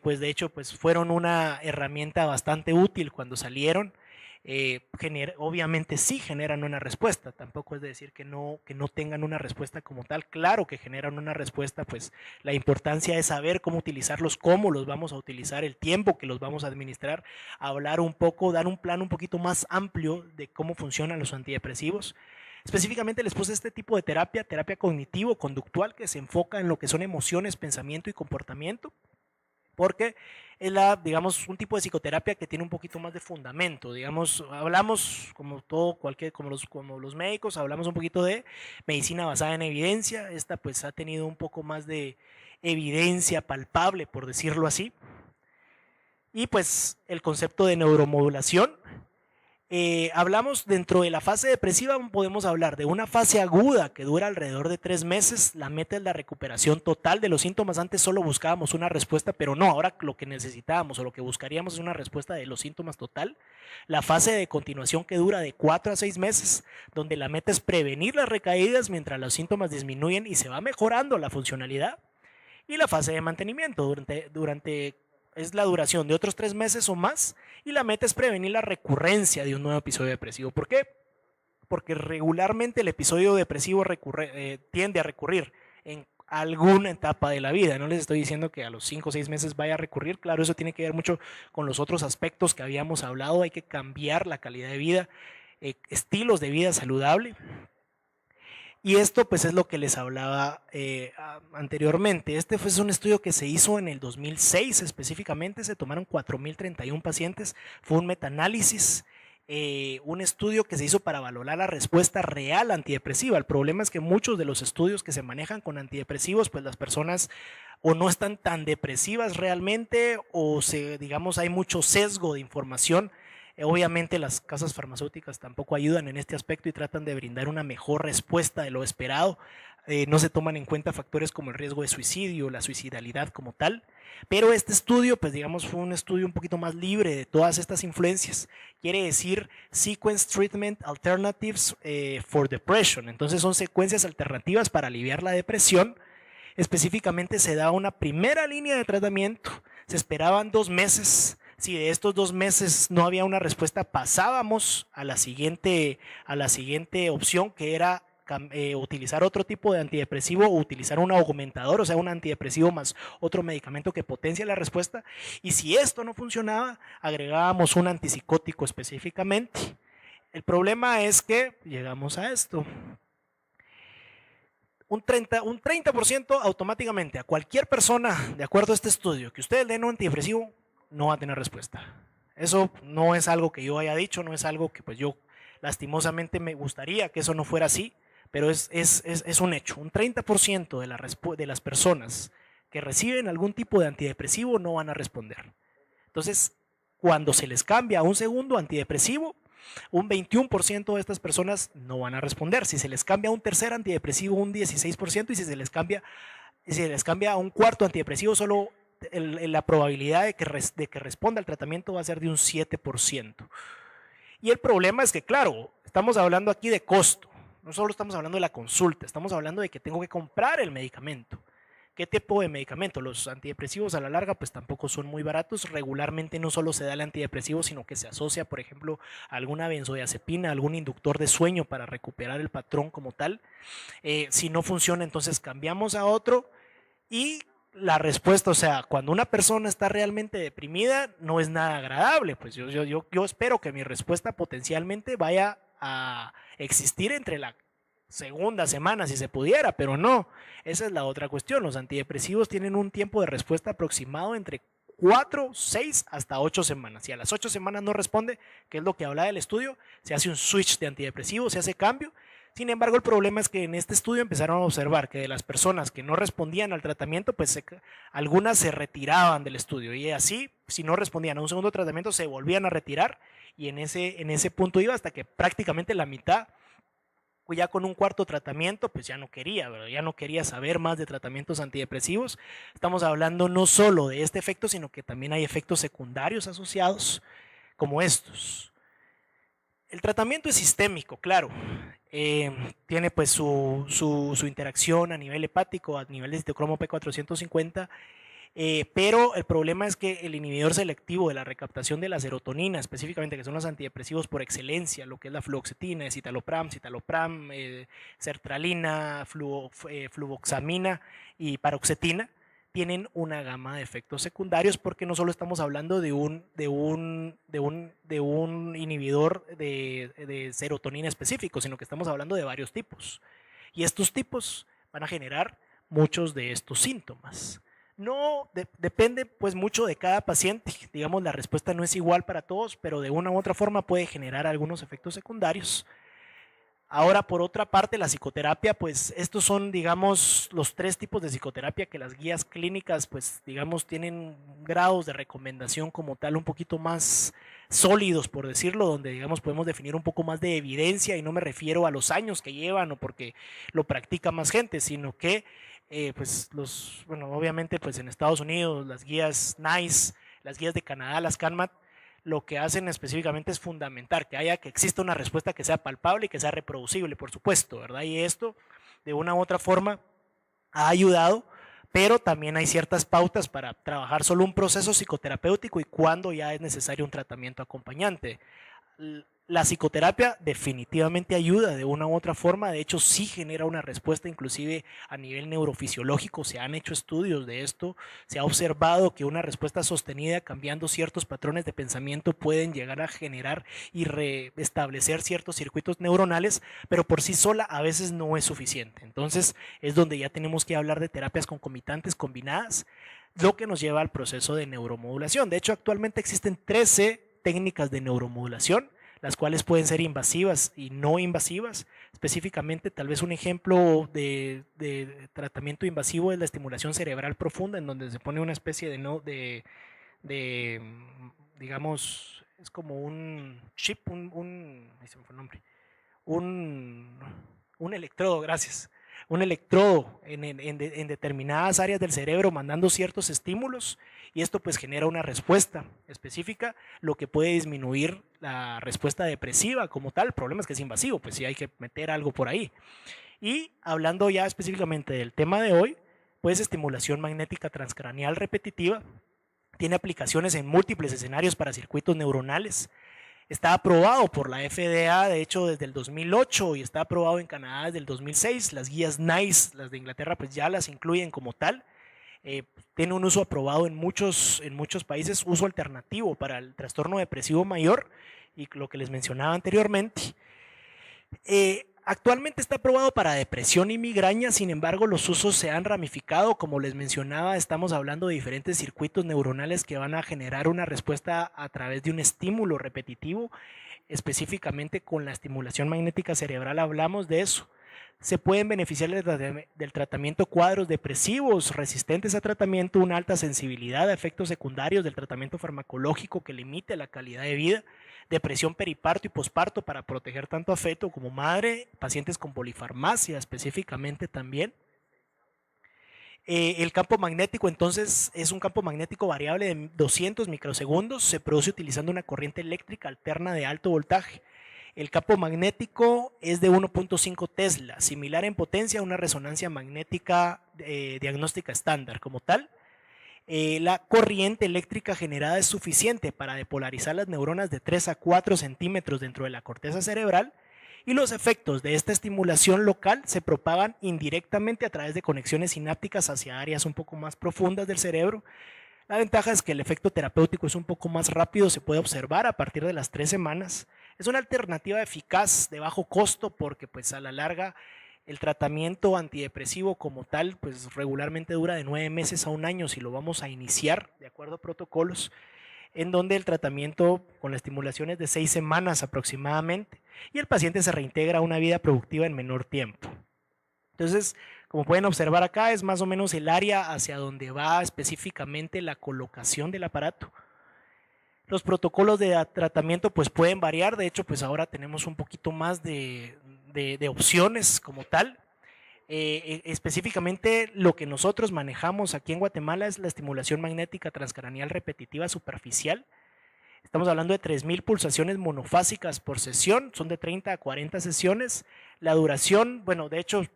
Pues de hecho pues fueron una herramienta bastante útil cuando salieron. Obviamente sí generan una respuesta, tampoco es decir que no tengan una respuesta como tal, claro que generan una respuesta, pues la importancia es saber cómo utilizarlos, cómo los vamos a utilizar, el tiempo que los vamos a administrar, hablar un poco, dar un plan un poquito más amplio de cómo funcionan los antidepresivos. Específicamente les puse este tipo de terapia cognitivo-conductual, que se enfoca en lo que son emociones, pensamiento y comportamiento, porque es digamos, un tipo de psicoterapia que tiene un poquito más de fundamento. Digamos, hablamos como los médicos, hablamos un poquito de medicina basada en evidencia. Esta pues ha tenido un poco más de evidencia palpable, por decirlo así. Y pues el concepto de neuromodulación. Hablamos dentro de la fase depresiva, podemos hablar de una fase aguda que dura alrededor de 3 meses. La meta es la recuperación total de los síntomas. Antes solo buscábamos una respuesta, pero no, ahora lo que necesitábamos o lo que buscaríamos es una respuesta de los síntomas total. La fase de continuación que dura de 4 a 6 meses, donde la meta es prevenir las recaídas mientras los síntomas disminuyen y se va mejorando la funcionalidad. Y la fase de mantenimiento es la duración de otros 3 meses o más, y la meta es prevenir la recurrencia de un nuevo episodio depresivo. ¿Por qué? Porque regularmente el episodio depresivo tiende a recurrir en alguna etapa de la vida. No les estoy diciendo que a los 5 o 6 meses vaya a recurrir, claro, eso tiene que ver mucho con los otros aspectos que habíamos hablado. Hay que cambiar la calidad de vida, estilos de vida saludable. Y esto pues es lo que les hablaba anteriormente. Este fue un estudio que se hizo en el 2006 específicamente, se tomaron 4.031 pacientes, fue un metaanálisis, un estudio que se hizo para valorar la respuesta real antidepresiva. El problema es que muchos de los estudios que se manejan con antidepresivos, pues las personas o no están tan depresivas realmente, o digamos hay mucho sesgo de información Obviamente las casas farmacéuticas tampoco ayudan en este aspecto y tratan de brindar una mejor respuesta de lo esperado. No se toman en cuenta factores como el riesgo de suicidio, la suicidalidad como tal, pero este estudio, pues digamos, fue un estudio un poquito más libre de todas estas influencias. Quiere decir Sequence Treatment Alternatives for Depression. Entonces son secuencias alternativas para aliviar la depresión. Específicamente se da una primera línea de tratamiento. Se esperaban 2 meses. Si de estos 2 meses no había una respuesta, pasábamos a la siguiente opción, que era utilizar otro tipo de antidepresivo o utilizar un augmentador, o sea, un antidepresivo más otro medicamento que potencia la respuesta. Y si esto no funcionaba, agregábamos un antipsicótico específicamente. El problema es que llegamos a esto. Un 30% automáticamente a cualquier persona, de acuerdo a este estudio, que ustedes den un antidepresivo, no va a tener respuesta. Eso no es algo que yo haya dicho, no es algo que pues yo lastimosamente me gustaría que eso no fuera así, pero es un hecho. Un 30% de las personas que reciben algún tipo de antidepresivo no van a responder. Entonces, cuando se les cambia a un segundo antidepresivo, un 21% de estas personas no van a responder. Si se les cambia a un tercer antidepresivo, un 16%, y si se les cambia a un cuarto antidepresivo, solo la probabilidad de que responda al tratamiento va a ser de un 7%. Y el problema es que, claro, estamos hablando aquí de costo. No solo estamos hablando de la consulta, estamos hablando de que tengo que comprar el medicamento. ¿Qué tipo de medicamento? Los antidepresivos a la larga pues tampoco son muy baratos. Regularmente no solo se da el antidepresivo, sino que se asocia, por ejemplo, a alguna benzodiazepina, algún inductor de sueño para recuperar el patrón como tal. Si no funciona, entonces cambiamos a otro. Y la respuesta, o sea, cuando una persona está realmente deprimida, no es nada agradable. Pues yo espero que mi respuesta potencialmente vaya a existir entre la segunda semana si se pudiera, pero no. Esa es la otra cuestión. Los antidepresivos tienen un tiempo de respuesta aproximado entre 4, 6 hasta 8 semanas. Si a las 8 semanas no responde, que es lo que habla del estudio, se hace un switch de antidepresivo, se hace cambio. Sin embargo, el problema es que en este estudio empezaron a observar que de las personas que no respondían al tratamiento, pues algunas se retiraban del estudio y así, si no respondían a un segundo tratamiento, se volvían a retirar y en ese punto iba hasta que prácticamente la mitad, ya con un cuarto tratamiento, pues ya no quería, ¿verdad? Ya no quería saber más de tratamientos antidepresivos. Estamos hablando no solo de este efecto, sino que también hay efectos secundarios asociados como estos. El tratamiento es sistémico, claro. Tiene pues su interacción a nivel hepático, a nivel de citocromo P450, pero el problema es que el inhibidor selectivo de la recaptación de la serotonina, específicamente que son los antidepresivos por excelencia, lo que es la fluoxetina, citalopram, sertralina, fluvoxamina y paroxetina, tienen una gama de efectos secundarios porque no solo estamos hablando de un inhibidor de serotonina específico, sino que estamos hablando de varios tipos. Y estos tipos van a generar muchos de estos síntomas. No depende pues mucho de cada paciente. Digamos, la respuesta no es igual para todos, pero de una u otra forma puede generar algunos efectos secundarios. Ahora, por otra parte, la psicoterapia, pues estos son, digamos, los 3 tipos de psicoterapia que las guías clínicas, pues, digamos, tienen grados de recomendación como tal un poquito más sólidos, por decirlo, donde, digamos, podemos definir un poco más de evidencia y no me refiero a los años que llevan o porque lo practica más gente, sino que, pues, bueno, obviamente, pues en Estados Unidos, las guías NICE, las guías de Canadá, las CANMAT, lo que hacen específicamente es fundamentar que exista una respuesta que sea palpable y que sea reproducible, por supuesto, ¿verdad? Y esto, de una u otra forma, ha ayudado, pero también hay ciertas pautas para trabajar solo un proceso psicoterapéutico y cuando ya es necesario un tratamiento acompañante. La psicoterapia definitivamente ayuda de una u otra forma, de hecho sí genera una respuesta inclusive a nivel neurofisiológico, se han hecho estudios de esto, se ha observado que una respuesta sostenida cambiando ciertos patrones de pensamiento pueden llegar a generar y restablecer ciertos circuitos neuronales, pero por sí sola a veces no es suficiente. Entonces es donde ya tenemos que hablar de terapias concomitantes combinadas, lo que nos lleva al proceso de neuromodulación. De hecho, actualmente existen 13 técnicas de neuromodulación, las cuales pueden ser invasivas y no invasivas. Específicamente, tal vez un ejemplo de tratamiento invasivo es la estimulación cerebral profunda, en donde se pone una especie digamos, es como un chip, ahí se me fue el nombre, un, un electrodo, gracias, un electrodo en determinadas áreas del cerebro mandando ciertos estímulos y esto pues genera una respuesta específica, lo que puede disminuir la respuesta depresiva como tal. El problema es que es invasivo, pues sí hay que meter algo por ahí. Y hablando ya específicamente del tema de hoy, pues estimulación magnética transcraneal repetitiva tiene aplicaciones en múltiples escenarios para circuitos neuronales. Está aprobado por la FDA, de hecho, desde el 2008 y está aprobado en Canadá desde el 2006. Las guías NICE, las de Inglaterra, pues ya las incluyen como tal. Tiene un uso aprobado en muchos países, uso alternativo para el trastorno depresivo mayor y lo que les mencionaba anteriormente. Actualmente está aprobado para depresión y migraña, sin embargo los usos se han ramificado, como les mencionaba, estamos hablando de diferentes circuitos neuronales que van a generar una respuesta a través de un estímulo repetitivo, específicamente con la estimulación magnética cerebral hablamos de eso. Se pueden beneficiar del tratamiento cuadros depresivos resistentes a tratamiento, una alta sensibilidad a efectos secundarios del tratamiento farmacológico que limite la calidad de vida, depresión periparto y posparto para proteger tanto a feto como madre, pacientes con polifarmacia específicamente también. El campo magnético entonces es un campo magnético variable de 200 microsegundos, se produce utilizando una corriente eléctrica alterna de alto voltaje. El campo magnético es de 1.5 Tesla, similar en potencia a una resonancia magnética diagnóstica estándar como tal. La corriente eléctrica generada es suficiente para depolarizar las neuronas de 3 a 4 centímetros dentro de la corteza cerebral y los efectos de esta estimulación local se propagan indirectamente a través de conexiones sinápticas hacia áreas un poco más profundas del cerebro. La ventaja es que el efecto terapéutico es un poco más rápido, se puede observar a partir de las 3 semanas. Es una alternativa eficaz de bajo costo porque pues a la larga el tratamiento antidepresivo como tal pues regularmente dura de 9 meses a un año si lo vamos a iniciar de acuerdo a protocolos, en donde el tratamiento con la estimulación es de 6 semanas aproximadamente y el paciente se reintegra a una vida productiva en menor tiempo. Entonces, como pueden observar acá, es más o menos el área hacia donde va específicamente la colocación del aparato. Los protocolos de tratamiento pues pueden variar, de hecho pues ahora tenemos un poquito más de opciones como tal. Específicamente lo que nosotros manejamos aquí en Guatemala es la estimulación magnética transcraneal repetitiva superficial. Estamos hablando de 3000 pulsaciones monofásicas por sesión, son de 30 a 40 sesiones. La duración, bueno, de hecho,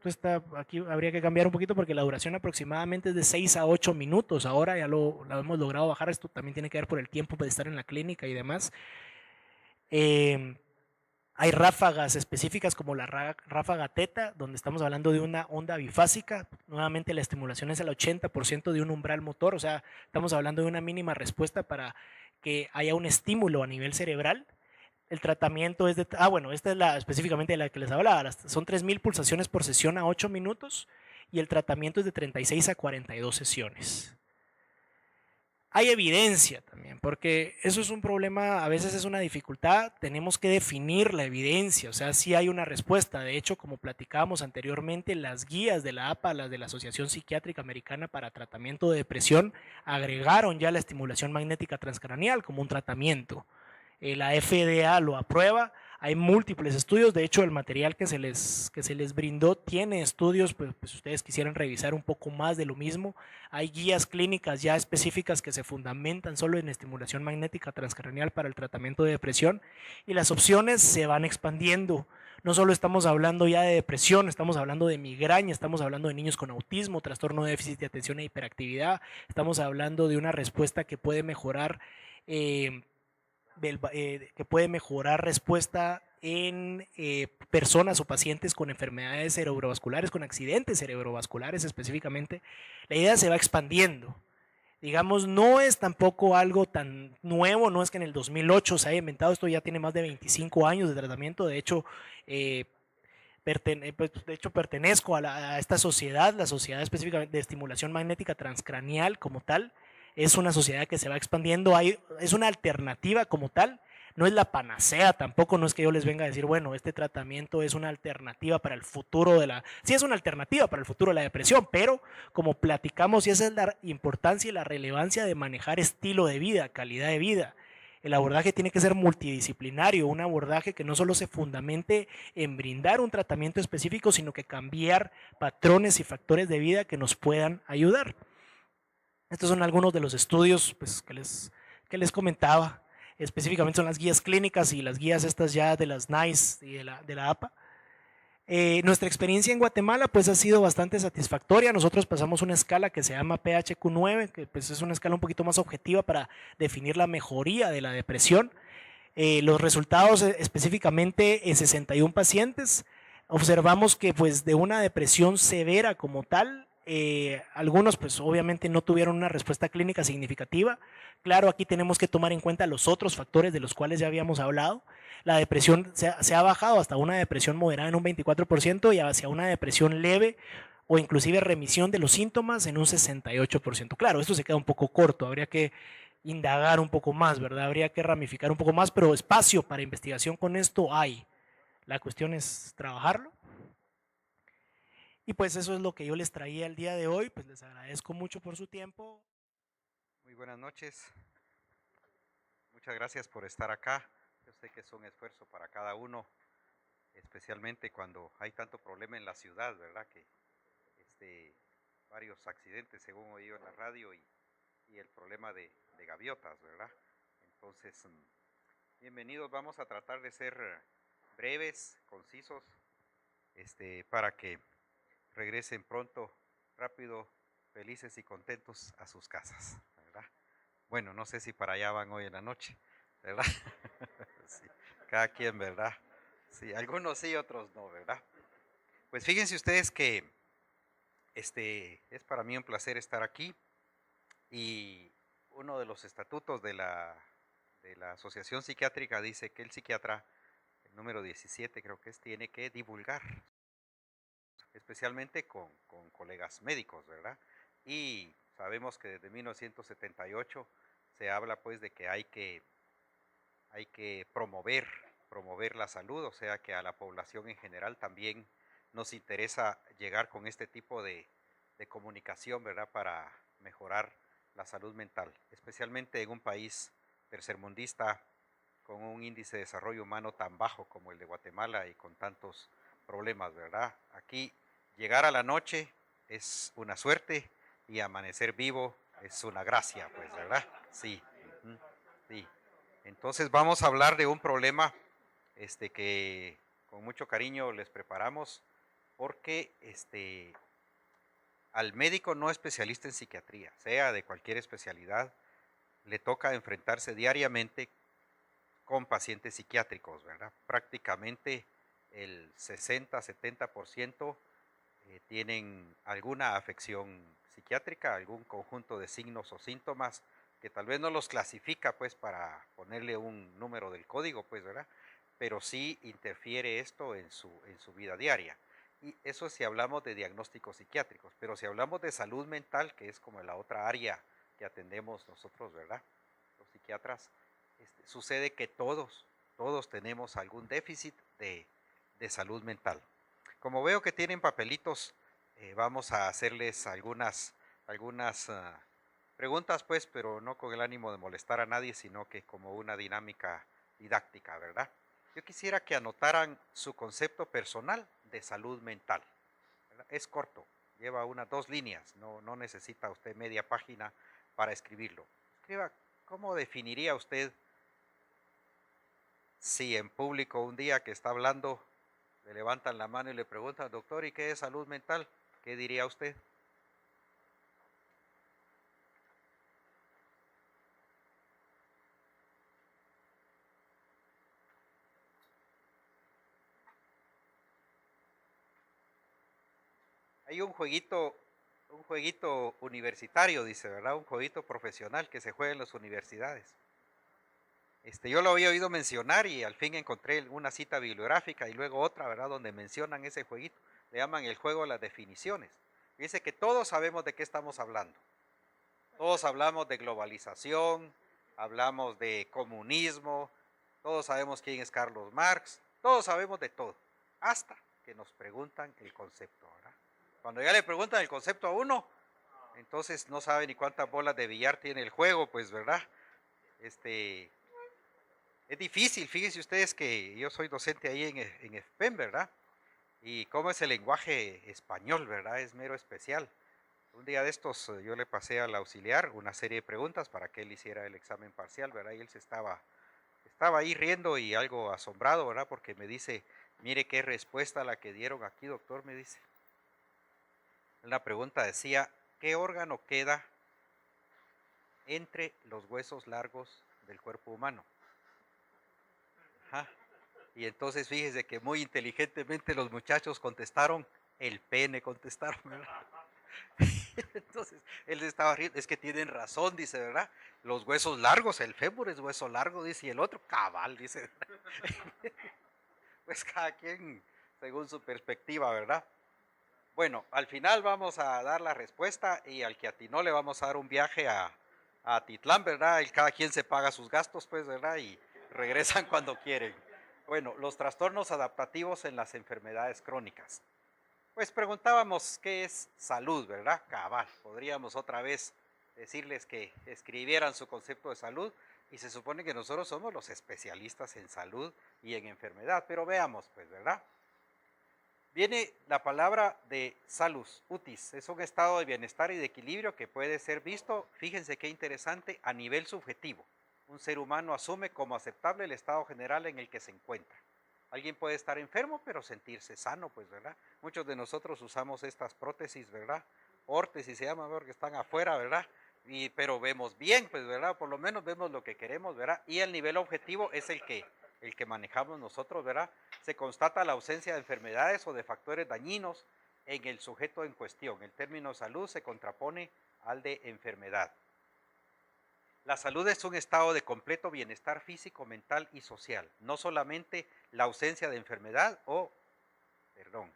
aquí habría que cambiar un poquito porque la duración aproximadamente es de 6 a 8 minutos. Ahora ya lo hemos logrado bajar, esto también tiene que ver por el tiempo de estar en la clínica y demás. Hay ráfagas específicas como la ráfaga teta, donde estamos hablando de una onda bifásica. Nuevamente la estimulación es el 80% de un umbral motor, o sea, estamos hablando de una mínima respuesta para que haya un estímulo a nivel cerebral. El tratamiento es de, bueno, esta es específicamente de la que les hablaba, son 3000 pulsaciones por sesión a 8 minutos y el tratamiento es de 36 a 42 sesiones. Hay evidencia también, porque eso es un problema, a veces es una dificultad, tenemos que definir la evidencia, o sea, sí hay una respuesta. De hecho, como platicábamos anteriormente, las guías de la APA, las de la Asociación Psiquiátrica Americana para Tratamiento de Depresión, agregaron ya la estimulación magnética transcraneal como un tratamiento. La FDA lo aprueba, hay múltiples estudios, de hecho el material que se les brindó tiene estudios, pues ustedes quisieran revisar un poco más de lo mismo. Hay guías clínicas ya específicas que se fundamentan solo en estimulación magnética transcraneal para el tratamiento de depresión y las opciones se van expandiendo. No solo estamos hablando ya de depresión, estamos hablando de migraña, estamos hablando de niños con autismo, trastorno de déficit de atención e hiperactividad, estamos hablando de una respuesta que puede mejorar respuesta en personas o pacientes con enfermedades cerebrovasculares, con accidentes cerebrovasculares específicamente. La idea se va expandiendo. Digamos, no es tampoco algo tan nuevo, no es que en el 2008 se haya inventado, esto ya tiene más de 25 años de tratamiento. De hecho, pertenezco a esta sociedad, la sociedad específicamente de estimulación magnética transcraneal como tal. Es una sociedad que se va expandiendo, es una alternativa como tal, no es la panacea tampoco, no es que yo les venga a decir, bueno, este tratamiento es una alternativa para el futuro sí es una alternativa para el futuro de la depresión, pero como platicamos, y esa es la importancia y la relevancia de manejar estilo de vida, calidad de vida. El abordaje tiene que ser multidisciplinario, un abordaje que no solo se fundamente en brindar un tratamiento específico, sino que cambiar patrones y factores de vida que nos puedan ayudar. Estos son algunos de los estudios pues, que les comentaba. Específicamente son las guías clínicas y las guías estas ya de las NICE y de la APA. Nuestra experiencia en Guatemala pues ha sido bastante satisfactoria. Nosotros pasamos una escala que se llama PHQ-9, que pues es una escala un poquito más objetiva para definir la mejoría de la depresión. Los resultados específicamente en 61 pacientes, observamos que pues de una depresión severa como tal, algunos pues obviamente no tuvieron una respuesta clínica significativa. Claro, aquí tenemos que tomar en cuenta los otros factores de los cuales ya habíamos hablado. La depresión se ha bajado hasta una depresión moderada en un 24% y hacia una depresión leve o inclusive remisión de los síntomas en un 68%. Claro, esto se queda un poco corto, habría que indagar un poco más, ¿verdad? Habría que ramificar un poco más, pero espacio para investigación con esto hay. La cuestión es trabajarlo. Y pues eso es lo que yo les traía el día de hoy. Pues les agradezco mucho por su tiempo. Muy buenas noches. Muchas gracias por estar acá. Yo sé que es un esfuerzo para cada uno, especialmente cuando hay tanto problema en la ciudad, ¿verdad? Que varios accidentes, según oí en la radio, y el problema de gaviotas, ¿verdad? Entonces, bienvenidos. Vamos a tratar de ser breves, concisos, para que regresen pronto, rápido, felices y contentos a sus casas, ¿verdad? Bueno, no sé si para allá van hoy en la noche, ¿verdad? Sí, cada quien, ¿verdad? Sí, algunos sí, otros no, ¿verdad? Pues fíjense ustedes que es para mí un placer estar aquí, y uno de los estatutos de la Asociación Psiquiátrica dice que el psiquiatra, el número 17 creo que es, tiene que divulgar, especialmente con colegas médicos, ¿verdad? Y sabemos que desde 1978 se habla pues de que hay que promover la salud, o sea que a la población en general también nos interesa llegar con este tipo de comunicación, ¿verdad? Para mejorar la salud mental, especialmente en un país tercermundista con un índice de desarrollo humano tan bajo como el de Guatemala y con tantos problemas, ¿verdad? Aquí llegar a la noche es una suerte y amanecer vivo es una gracia, pues, ¿verdad? Sí, sí. Entonces vamos a hablar de un problema que con mucho cariño les preparamos, porque al médico no especialista en psiquiatría, sea de cualquier especialidad, le toca enfrentarse diariamente con pacientes psiquiátricos, ¿verdad? Prácticamente el 60-70% tienen alguna afección psiquiátrica, algún conjunto de signos o síntomas que tal vez no los clasifica pues para ponerle un número del código, pues, ¿verdad? Pero sí interfiere esto en su vida diaria. Y eso si hablamos de diagnósticos psiquiátricos, pero si hablamos de salud mental, que es como la otra área que atendemos nosotros, ¿verdad? Los psiquiatras, sucede que todos tenemos algún déficit de salud mental. Como veo que tienen papelitos, vamos a hacerles algunas preguntas, pues, pero no con el ánimo de molestar a nadie, sino que como una dinámica didáctica, ¿verdad? Yo quisiera que anotaran su concepto personal de salud mental, ¿verdad? Es corto, lleva unas 2 líneas, no necesita usted media página para escribirlo. Escriba, ¿cómo definiría usted si en público un día que está hablando le levantan la mano y le preguntan, doctor, ¿y qué es salud mental? ¿Qué diría usted? Hay un jueguito universitario, dice, ¿verdad? Un jueguito profesional que se juega en las universidades. Yo lo había oído mencionar y al fin encontré una cita bibliográfica y luego otra, ¿verdad? Donde mencionan ese jueguito. Le llaman el juego de las definiciones. Dice que todos sabemos de qué estamos hablando. Todos hablamos de globalización, hablamos de comunismo, todos sabemos quién es Carlos Marx, todos sabemos de todo, hasta que nos preguntan el concepto, ¿verdad? Cuando ya le preguntan el concepto a uno, entonces no sabe ni cuántas bolas de billar tiene el juego, pues, ¿verdad? Es difícil, fíjense ustedes que yo soy docente ahí en FPEM, ¿verdad? Y cómo es el lenguaje español, ¿verdad? Es mero especial. Un día de estos yo le pasé al auxiliar una serie de preguntas para que él hiciera el examen parcial, ¿verdad? Y él estaba ahí riendo y algo asombrado, ¿verdad? Porque me dice, mire qué respuesta la que dieron aquí, doctor, me dice. La pregunta decía, ¿qué órgano queda entre los huesos largos del cuerpo humano? Ajá. Y entonces fíjese que muy inteligentemente los muchachos contestaron, el pene contestaron, ¿verdad? Entonces él estaba riendo, es que tienen razón, dice, ¿verdad? Los huesos largos, el fémur es hueso largo, dice, y el otro cabal, dice. Pues cada quien según su perspectiva, ¿verdad? Bueno, al final vamos a dar la respuesta y al que atinó le vamos a dar un viaje a Titlán, ¿verdad? Y cada quien se paga sus gastos, pues, ¿verdad? Y regresan cuando quieren. Bueno, los trastornos adaptativos en las enfermedades crónicas. Pues preguntábamos qué es salud, ¿verdad? Cabal, podríamos otra vez decirles que escribieran su concepto de salud y se supone que nosotros somos los especialistas en salud y en enfermedad, pero veamos, pues, ¿verdad? Viene la palabra de salus utis, es un estado de bienestar y de equilibrio que puede ser visto, fíjense qué interesante, a nivel subjetivo. Un ser humano asume como aceptable el estado general en el que se encuentra. Alguien puede estar enfermo, pero sentirse sano, pues, ¿verdad? Muchos de nosotros usamos estas prótesis, ¿verdad? Órtesis se llama, porque están afuera, ¿verdad? Pero vemos bien, pues, ¿verdad? Por lo menos vemos lo que queremos, ¿verdad? Y el nivel objetivo es el que manejamos nosotros, ¿verdad? Se constata la ausencia de enfermedades o de factores dañinos en el sujeto en cuestión. El término salud se contrapone al de enfermedad. La salud es un estado de completo bienestar físico, mental y social, no solamente la ausencia de enfermedad perdón.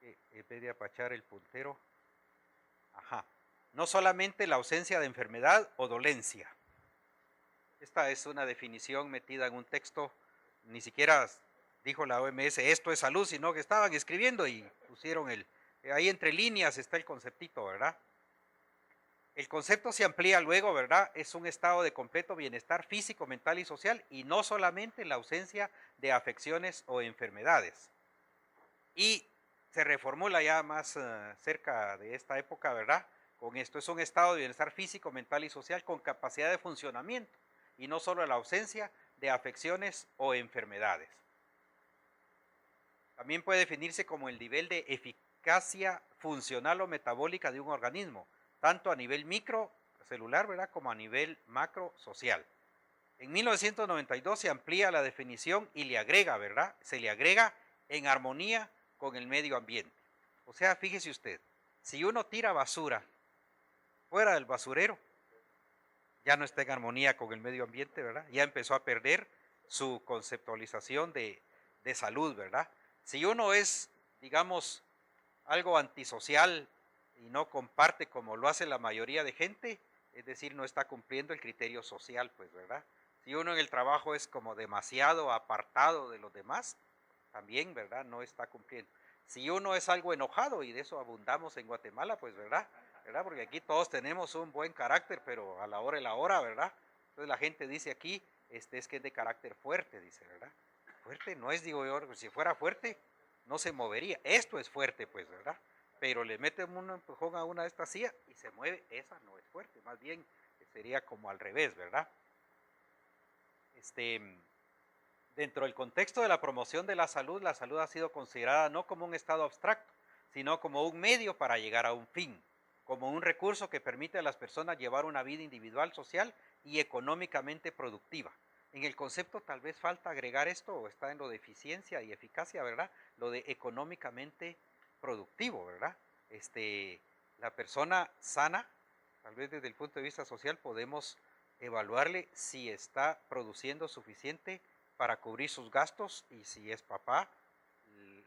En vez de apachar el puntero, ajá, no solamente la ausencia de enfermedad o dolencia. Esta es una definición metida en un texto, ni siquiera dijo la OMS, esto es salud, sino que estaban escribiendo y pusieron ahí entre líneas está el conceptito, ¿verdad? El concepto se amplía luego, ¿verdad? Es un estado de completo bienestar físico, mental y social y no solamente la ausencia de afecciones o enfermedades. Y se reformula ya más cerca de esta época, ¿verdad? Con esto es un estado de bienestar físico, mental y social con capacidad de funcionamiento y no solo la ausencia de afecciones o enfermedades. También puede definirse como el nivel de eficacia funcional o metabólica de un organismo, tanto a nivel microcelular, ¿verdad?, como a nivel macro social. En 1992 se amplía la definición y le agrega, ¿verdad? Se le agrega en armonía con el medio ambiente. O sea, fíjese usted, si uno tira basura fuera del basurero, ya no está en armonía con el medio ambiente, ¿verdad? Ya empezó a perder su conceptualización de salud, ¿verdad? Si uno es, digamos, algo antisocial y no comparte como lo hace la mayoría de gente, es decir, no está cumpliendo el criterio social, pues, ¿verdad? Si uno en el trabajo es como demasiado apartado de los demás, también, ¿verdad? No está cumpliendo. Si uno es algo enojado, y de eso abundamos en Guatemala, pues, ¿verdad? Porque aquí todos tenemos un buen carácter, pero a la hora y la hora, ¿verdad? Entonces la gente dice aquí, es que es de carácter fuerte, dice, ¿verdad? Fuerte no es, digo yo, si fuera fuerte, no se movería. Esto es fuerte, pues, ¿verdad? Pero le meten un empujón a una de estas sillas y se mueve, esa no es fuerte, más bien sería como al revés, ¿verdad? Dentro del contexto de la promoción de la salud ha sido considerada no como un estado abstracto, sino como un medio para llegar a un fin, como un recurso que permite a las personas llevar una vida individual, social y económicamente productiva. En el concepto tal vez falta agregar esto, o está en lo de eficiencia y eficacia, ¿verdad? Lo de económicamente productivo, ¿verdad? La persona sana, tal vez desde el punto de vista social podemos evaluarle si está produciendo suficiente para cubrir sus gastos y si es papá,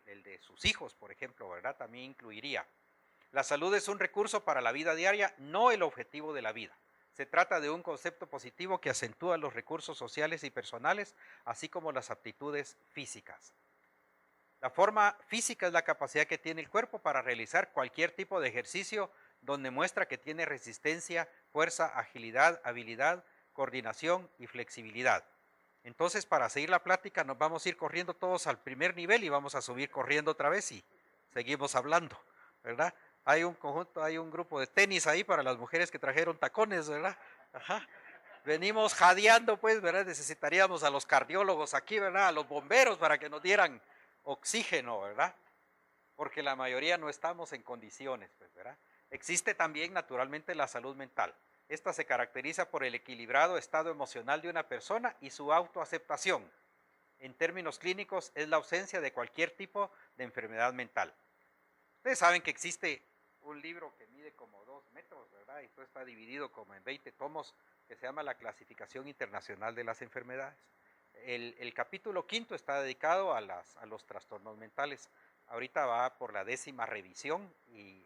el de sus hijos, por ejemplo, ¿verdad? También incluiría. La salud es un recurso para la vida diaria, no el objetivo de la vida. Se trata de un concepto positivo que acentúa los recursos sociales y personales, así como las aptitudes físicas. La forma física es la capacidad que tiene el cuerpo para realizar cualquier tipo de ejercicio donde muestra que tiene resistencia, fuerza, agilidad, habilidad, coordinación y flexibilidad. Entonces, para seguir la plática, nos vamos a ir corriendo todos al primer nivel y vamos a subir corriendo otra vez y seguimos hablando, ¿verdad? Hay un conjunto, hay un grupo de tenis ahí para las mujeres que trajeron tacones, ¿verdad? Ajá. Venimos jadeando, pues, ¿verdad? Necesitaríamos a los cardiólogos aquí, ¿verdad? A los bomberos para que nos dieran oxígeno, ¿verdad? Porque la mayoría no estamos en condiciones, pues, ¿verdad? Existe también, naturalmente, la salud mental. Esta se caracteriza por el equilibrado estado emocional de una persona y su autoaceptación. En términos clínicos, es la ausencia de cualquier tipo de enfermedad mental. Ustedes saben que existe un libro que mide como 2 metros, ¿verdad? Y todo está dividido como en 20 tomos, que se llama La Clasificación Internacional de las Enfermedades. El capítulo 5 está dedicado a los trastornos mentales. Ahorita va por la 10ª revisión y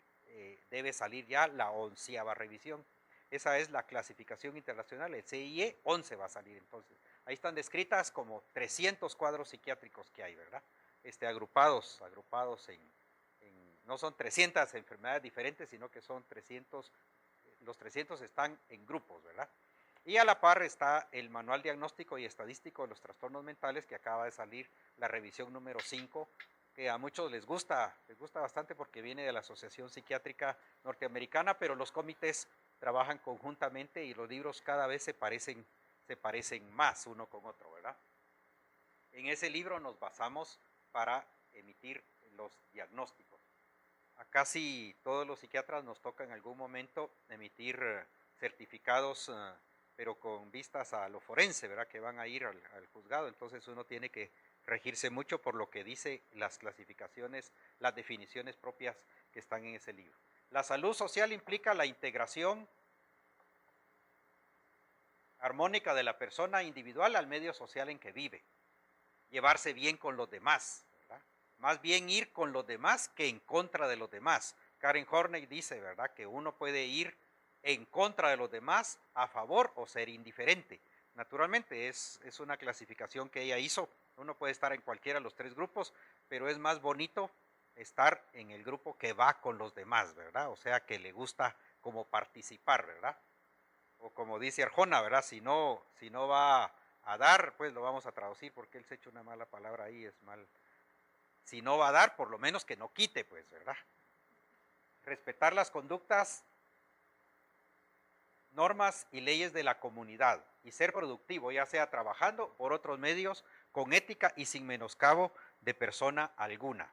debe salir ya la 11ª revisión. Esa es la clasificación internacional, el CIE 11 va a salir entonces. Ahí están descritas como 300 cuadros psiquiátricos que hay, ¿verdad? Agrupados no son 300 enfermedades diferentes, sino que son 300, los 300 están en grupos, ¿verdad? Y a la par está el Manual Diagnóstico y Estadístico de los Trastornos Mentales, que acaba de salir la revisión número 5, que a muchos les gusta bastante porque viene de la Asociación Psiquiátrica Norteamericana, pero los comités trabajan conjuntamente y los libros cada vez se parecen más uno con otro, ¿verdad? En ese libro nos basamos para emitir los diagnósticos. A casi todos los psiquiatras nos toca en algún momento emitir certificados, pero con vistas a lo forense, ¿verdad? Que van a ir al juzgado. Entonces uno tiene que regirse mucho por lo que dice las clasificaciones, las definiciones propias que están en ese libro. La salud social implica la integración armónica de la persona individual al medio social en que vive, llevarse bien con los demás, ¿verdad? Más bien ir con los demás que en contra de los demás. Karen Horney dice, ¿verdad?, que uno puede ir en contra de los demás, a favor o ser indiferente. Naturalmente es una clasificación que ella hizo. Uno puede estar en cualquiera de los 3 grupos, pero es más bonito estar en el grupo que va con los demás, ¿verdad? O sea, que le gusta como participar, ¿verdad? O como dice Arjona, ¿verdad? Si no va a dar, pues lo vamos a traducir porque él se echa una mala palabra ahí, es mal. Si no va a dar, por lo menos que no quite, pues, ¿verdad? Respetar las conductas, normas y leyes de la comunidad y ser productivo, ya sea trabajando por otros medios, con ética y sin menoscabo de persona alguna.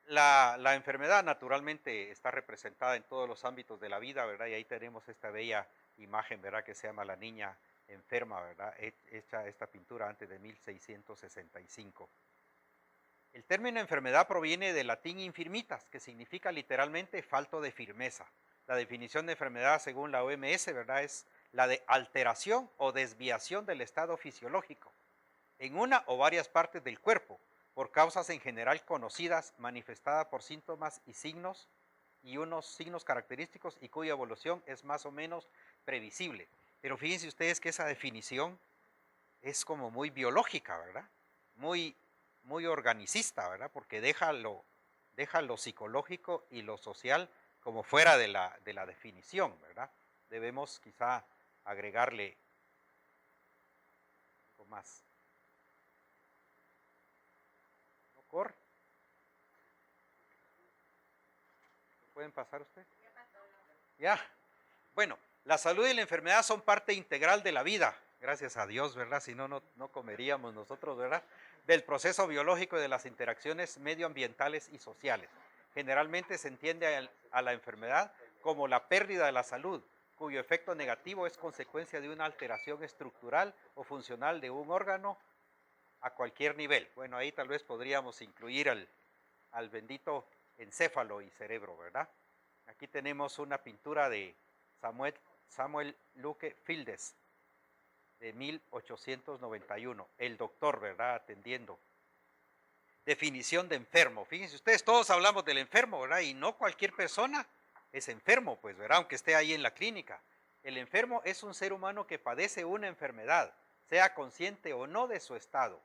La enfermedad naturalmente está representada en todos los ámbitos de la vida, ¿verdad? Y ahí tenemos esta bella imagen, ¿verdad?, que se llama La Niña Enferma, ¿verdad?, hecha esta pintura antes de 1665. El término enfermedad proviene del latín infirmitas, que significa literalmente falto de firmeza. La definición de enfermedad según la OMS, ¿verdad?, es la de alteración o desviación del estado fisiológico en una o varias partes del cuerpo, por causas en general conocidas, manifestada por síntomas y signos, y unos signos característicos y cuya evolución es más o menos previsible. Pero fíjense ustedes que esa definición es como muy biológica, ¿verdad? Muy organicista, ¿verdad? Porque deja lo psicológico y lo social como fuera de la definición, ¿verdad? Debemos quizá agregarle algo más. ¿No corre? ¿Pueden pasar ustedes? Ya. Bueno, la salud y la enfermedad son parte integral de la vida, gracias a Dios, ¿verdad? Si no, no comeríamos nosotros, ¿verdad? Del proceso biológico y de las interacciones medioambientales y sociales. Generalmente se entiende a la enfermedad como la pérdida de la salud, cuyo efecto negativo es consecuencia de una alteración estructural o funcional de un órgano a cualquier nivel. Bueno, ahí tal vez podríamos incluir al bendito encéfalo y cerebro, ¿verdad? Aquí tenemos una pintura de Samuel Luke Fields, de 1891, el doctor, ¿verdad?, atendiendo. Definición de enfermo. Fíjense ustedes, todos hablamos del enfermo, ¿verdad? Y no cualquier persona es enfermo, pues, ¿verdad?, aunque esté ahí en la clínica. El enfermo es un ser humano que padece una enfermedad, sea consciente o no de su estado.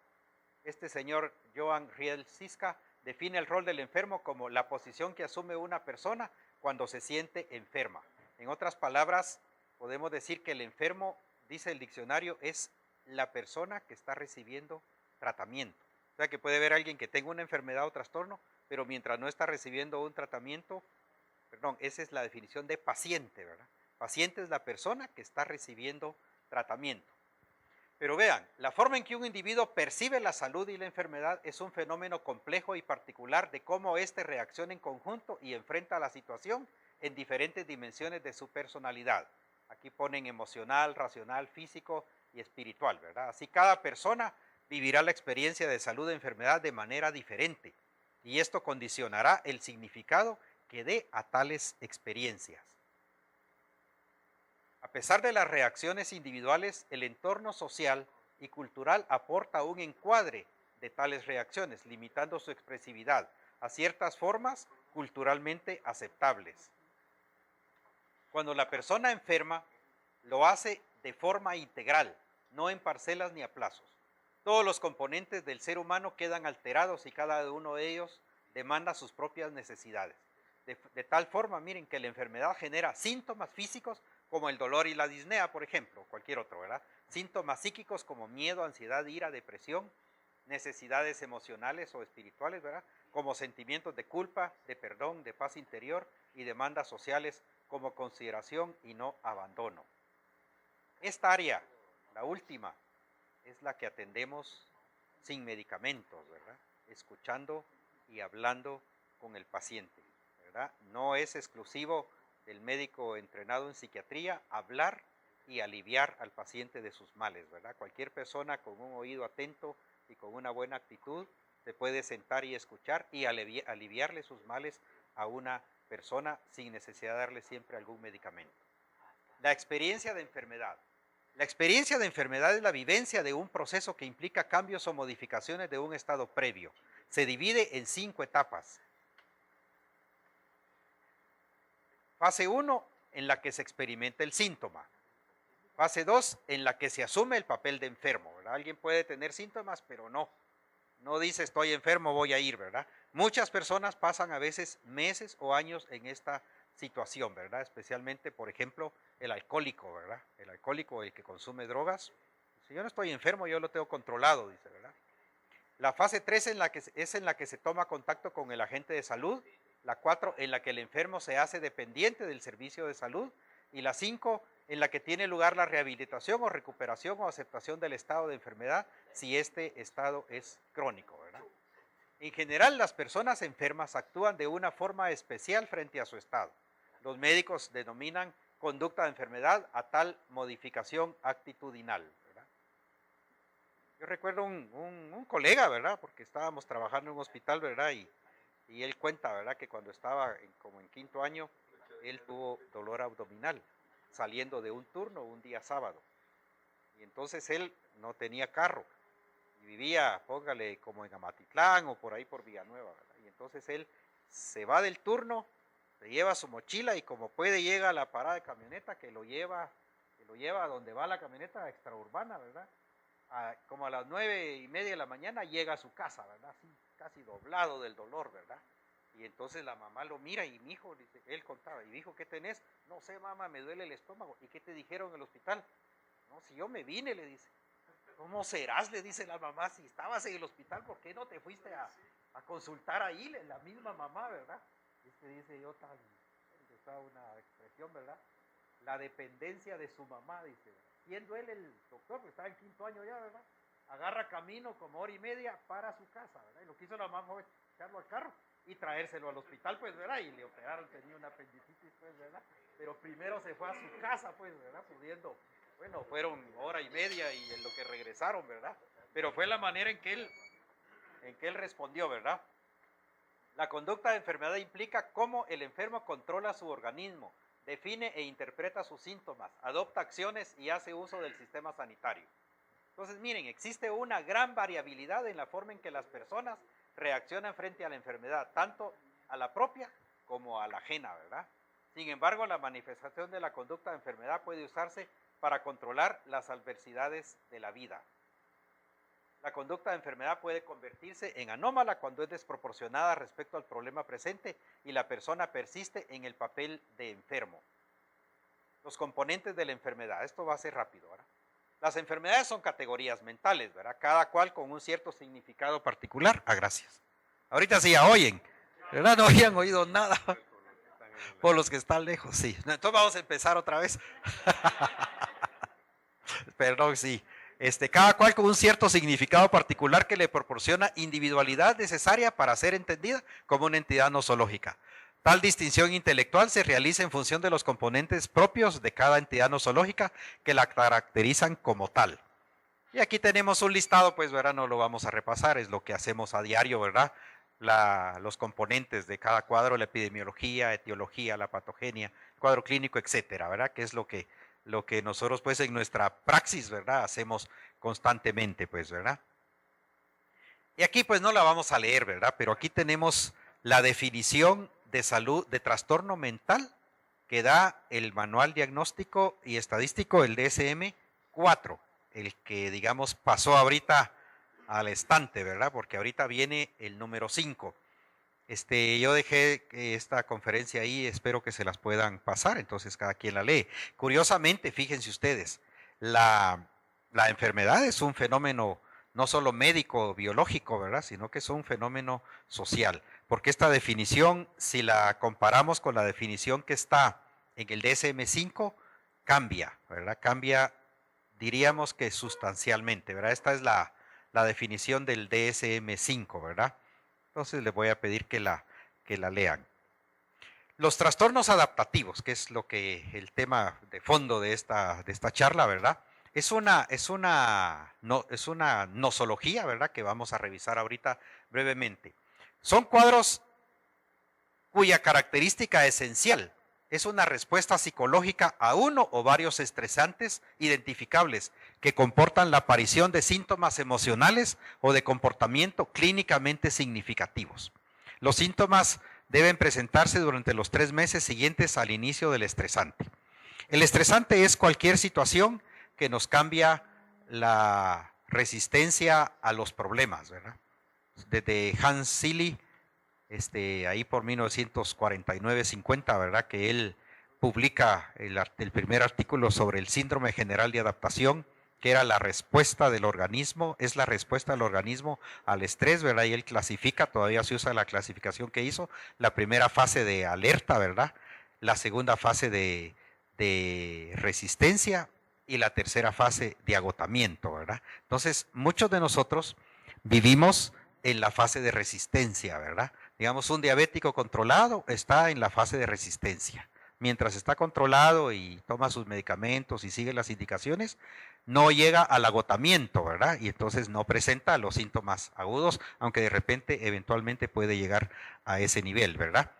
Este señor Joan Riel Siska define el rol del enfermo como la posición que asume una persona cuando se siente enferma. En otras palabras, podemos decir que el enfermo, dice el diccionario, es la persona que está recibiendo tratamiento. O sea que puede haber alguien que tenga una enfermedad o trastorno, pero mientras no está recibiendo un tratamiento, perdón, esa es la definición de paciente, ¿verdad? Paciente es la persona que está recibiendo tratamiento. Pero vean, la forma en que un individuo percibe la salud y la enfermedad es un fenómeno complejo y particular de cómo éste reacciona en conjunto y enfrenta la situación en diferentes dimensiones de su personalidad. Aquí ponen emocional, racional, físico y espiritual, ¿verdad? Así cada persona vivirá la experiencia de salud e enfermedad de manera diferente y esto condicionará el significado que dé a tales experiencias. A pesar de las reacciones individuales, el entorno social y cultural aporta un encuadre de tales reacciones, limitando su expresividad a ciertas formas culturalmente aceptables. Cuando la persona enferma, lo hace de forma integral, no en parcelas ni a plazos. Todos los componentes del ser humano quedan alterados y cada uno de ellos demanda sus propias necesidades. De tal forma, miren, que la enfermedad genera síntomas físicos como el dolor y la disnea, por ejemplo, cualquier otro, ¿verdad? Síntomas psíquicos como miedo, ansiedad, ira, depresión, necesidades emocionales o espirituales, ¿verdad? Como sentimientos de culpa, de perdón, de paz interior y demandas sociales como consideración y no abandono. Esta área, la última, es la que atendemos sin medicamentos, ¿verdad? Escuchando y hablando con el paciente, ¿verdad? No es exclusivo del médico entrenado en psiquiatría hablar y aliviar al paciente de sus males, ¿verdad? Cualquier persona con un oído atento y con una buena actitud se puede sentar y escuchar y aliviarle sus males a una persona sin necesidad de darle siempre algún medicamento. La experiencia de enfermedad. La experiencia de enfermedad es la vivencia de un proceso que implica cambios o modificaciones de un estado previo. Se divide en 5 etapas. Fase 1, en la que se experimenta el síntoma. Fase 2, en la que se asume el papel de enfermo, ¿verdad? Alguien puede tener síntomas, pero no dice estoy enfermo, voy a ir, ¿verdad? Muchas personas pasan a veces meses o años en esta situación, ¿verdad? Especialmente, por ejemplo, el alcohólico, ¿verdad? El alcohólico, el que consume drogas. Si yo no estoy enfermo, yo lo tengo controlado, dice, ¿verdad? La fase 3 es en la que se toma contacto con el agente de salud. La 4 en la que el enfermo se hace dependiente del servicio de salud. Y la 5 en la que tiene lugar la rehabilitación o recuperación o aceptación del estado de enfermedad si este estado es crónico, ¿verdad? En general, las personas enfermas actúan de una forma especial frente a su estado. Los médicos denominan conducta de enfermedad a tal modificación actitudinal, ¿verdad? Yo recuerdo un colega, ¿verdad? Porque estábamos trabajando en un hospital, ¿verdad? Y él cuenta, ¿verdad? Que cuando estaba como en 5.º año, él tuvo dolor abdominal saliendo de un turno un día sábado. Y entonces él no tenía carro y vivía, póngale, como en Amatitlán o por ahí por Villanueva, ¿verdad? Y entonces él se va del turno, se lleva su mochila y como puede llega a la parada de camioneta que lo lleva a donde va la camioneta extraurbana, ¿verdad? Como a las 9:30 de la mañana llega a su casa, ¿verdad? Así, casi doblado del dolor, ¿verdad? Y entonces la mamá lo mira y mi hijo, dice, él contaba, y mi hijo, ¿qué tenés? No sé, mamá, me duele el estómago. ¿Y qué te dijeron en el hospital? No, si yo me vine, le dice. ¿Cómo serás? Le dice la mamá, si estabas en el hospital, ¿por qué no te fuiste a consultar ahí? La misma mamá, ¿verdad? Es que dice yo tan, está una expresión, ¿verdad? La dependencia de su mamá, dice. Siendo él el doctor, que está en 5.º año ya, ¿verdad? Agarra camino como 1:30 para su casa, ¿verdad? Y lo que hizo la mamá fue echarlo al carro y traérselo al hospital, pues, ¿verdad? Y le operaron, tenía una apendicitis, pues, ¿verdad? Pero primero se fue a su casa, pues, ¿verdad? Pudiendo, bueno, fueron 1:30 y en lo que regresaron, ¿verdad? Pero fue la manera en que él respondió, ¿verdad? La conducta de enfermedad implica cómo el enfermo controla su organismo, define e interpreta sus síntomas, adopta acciones y hace uso del sistema sanitario. Entonces, miren, existe una gran variabilidad en la forma en que las personas reaccionan frente a la enfermedad, tanto a la propia como a la ajena, ¿verdad? Sin embargo, la manifestación de la conducta de enfermedad puede usarse para controlar las adversidades de la vida. La conducta de enfermedad puede convertirse en anómala cuando es desproporcionada respecto al problema presente y la persona persiste en el papel de enfermo. Los componentes de la enfermedad, esto va a ser rápido, ¿verdad? Las enfermedades son categorías mentales, ¿verdad? Cada cual con un cierto significado particular. Gracias. Ahorita sí ya oyen, ¿verdad? No habían oído nada. Por los que están lejos, sí. Entonces vamos a empezar otra vez. Perdón, sí. Cada cual con un cierto significado particular que le proporciona individualidad necesaria para ser entendida como una entidad nosológica. Tal distinción intelectual se realiza en función de los componentes propios de cada entidad nosológica que la caracterizan como tal. Y aquí tenemos un listado, pues, ¿verdad? No lo vamos a repasar, es lo que hacemos a diario, ¿verdad? Los componentes de cada cuadro, la epidemiología, etiología, la patogenia, cuadro clínico, etcétera, ¿verdad? Que es lo que nosotros, pues, en nuestra praxis, ¿verdad? Hacemos constantemente, pues, ¿verdad? Y aquí, pues, no la vamos a leer, ¿verdad? Pero aquí tenemos la definición de salud, de trastorno mental que da el Manual Diagnóstico y Estadístico, el DSM-4, el que, digamos, pasó ahorita al estante, ¿verdad? Porque ahorita viene el número 5. Yo dejé esta conferencia ahí, espero que se las puedan pasar, entonces cada quien la lee. Curiosamente, fíjense ustedes, la enfermedad es un fenómeno no solo médico, biológico, ¿verdad? Sino que es un fenómeno social. Porque esta definición, si la comparamos con la definición que está en el DSM-5, cambia, ¿verdad? Cambia, diríamos que sustancialmente, ¿verdad? Esta es la definición del DSM-5, ¿verdad? Entonces les voy a pedir que la lean. Los trastornos adaptativos, que es el tema de fondo de esta charla, ¿verdad? Es una nosología, ¿verdad? Que vamos a revisar ahorita brevemente. Son cuadros cuya característica esencial es una respuesta psicológica a uno o varios estresantes identificables que comportan la aparición de síntomas emocionales o de comportamiento clínicamente significativos. Los síntomas deben presentarse durante los 3 meses siguientes al inicio del estresante. El estresante es cualquier situación que nos cambia la resistencia a los problemas, ¿verdad? Desde Hans Selye, ahí por 1949-50, ¿verdad? Que él publica el primer artículo sobre el síndrome general de adaptación, que era la respuesta del organismo, es la respuesta del organismo al estrés, ¿verdad? Y él clasifica, todavía se usa la clasificación que hizo, la primera fase de alerta, ¿verdad? La segunda fase de resistencia y la tercera fase de agotamiento, ¿verdad? Entonces, muchos de nosotros vivimos en la fase de resistencia, ¿verdad? Digamos, un diabético controlado está en la fase de resistencia. Mientras está controlado y toma sus medicamentos y sigue las indicaciones, no llega al agotamiento, ¿verdad? Y entonces no presenta los síntomas agudos, aunque de repente, eventualmente puede llegar a ese nivel, ¿verdad?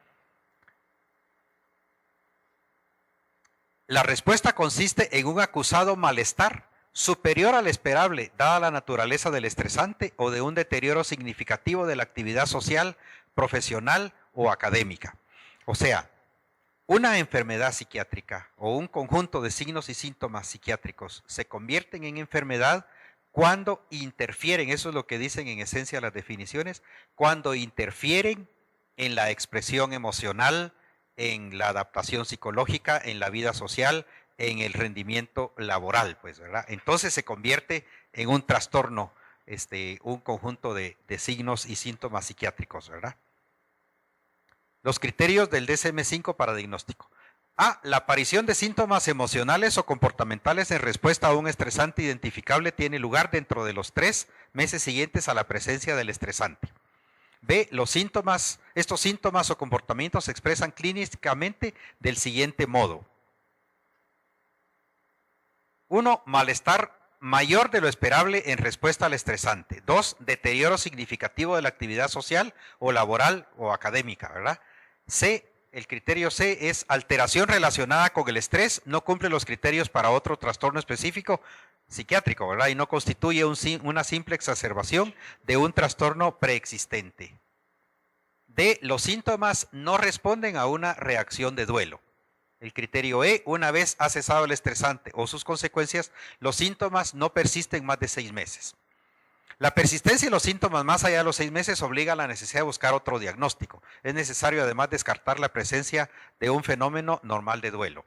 La respuesta consiste en un acusado malestar superior al esperable, dada la naturaleza del estresante o de un deterioro significativo de la actividad social, profesional o académica. O sea, una enfermedad psiquiátrica o un conjunto de signos y síntomas psiquiátricos se convierten en enfermedad cuando interfieren, eso es lo que dicen en esencia las definiciones, cuando interfieren en la expresión emocional, en la adaptación psicológica, en la vida social, en el rendimiento laboral, pues, ¿verdad? Entonces se convierte en un trastorno, un conjunto de signos y síntomas psiquiátricos, ¿verdad? Los criterios del DSM-5 para diagnóstico. La aparición de síntomas emocionales o comportamentales en respuesta a un estresante identificable tiene lugar dentro de los 3 meses siguientes a la presencia del estresante. B, estos síntomas o comportamientos se expresan clínicamente del siguiente modo. 1, malestar mayor de lo esperable en respuesta al estresante. 2, deterioro significativo de la actividad social o laboral o académica, ¿verdad? C, el criterio C es alteración relacionada con el estrés, no cumple los criterios para otro trastorno específico psiquiátrico, ¿verdad? Y no constituye una simple exacerbación de un trastorno preexistente. D, los síntomas no responden a una reacción de duelo. El criterio E, una vez ha cesado el estresante o sus consecuencias, los síntomas no persisten más de 6 meses. La persistencia y los síntomas más allá de los 6 meses obliga a la necesidad de buscar otro diagnóstico. Es necesario además descartar la presencia de un fenómeno normal de duelo.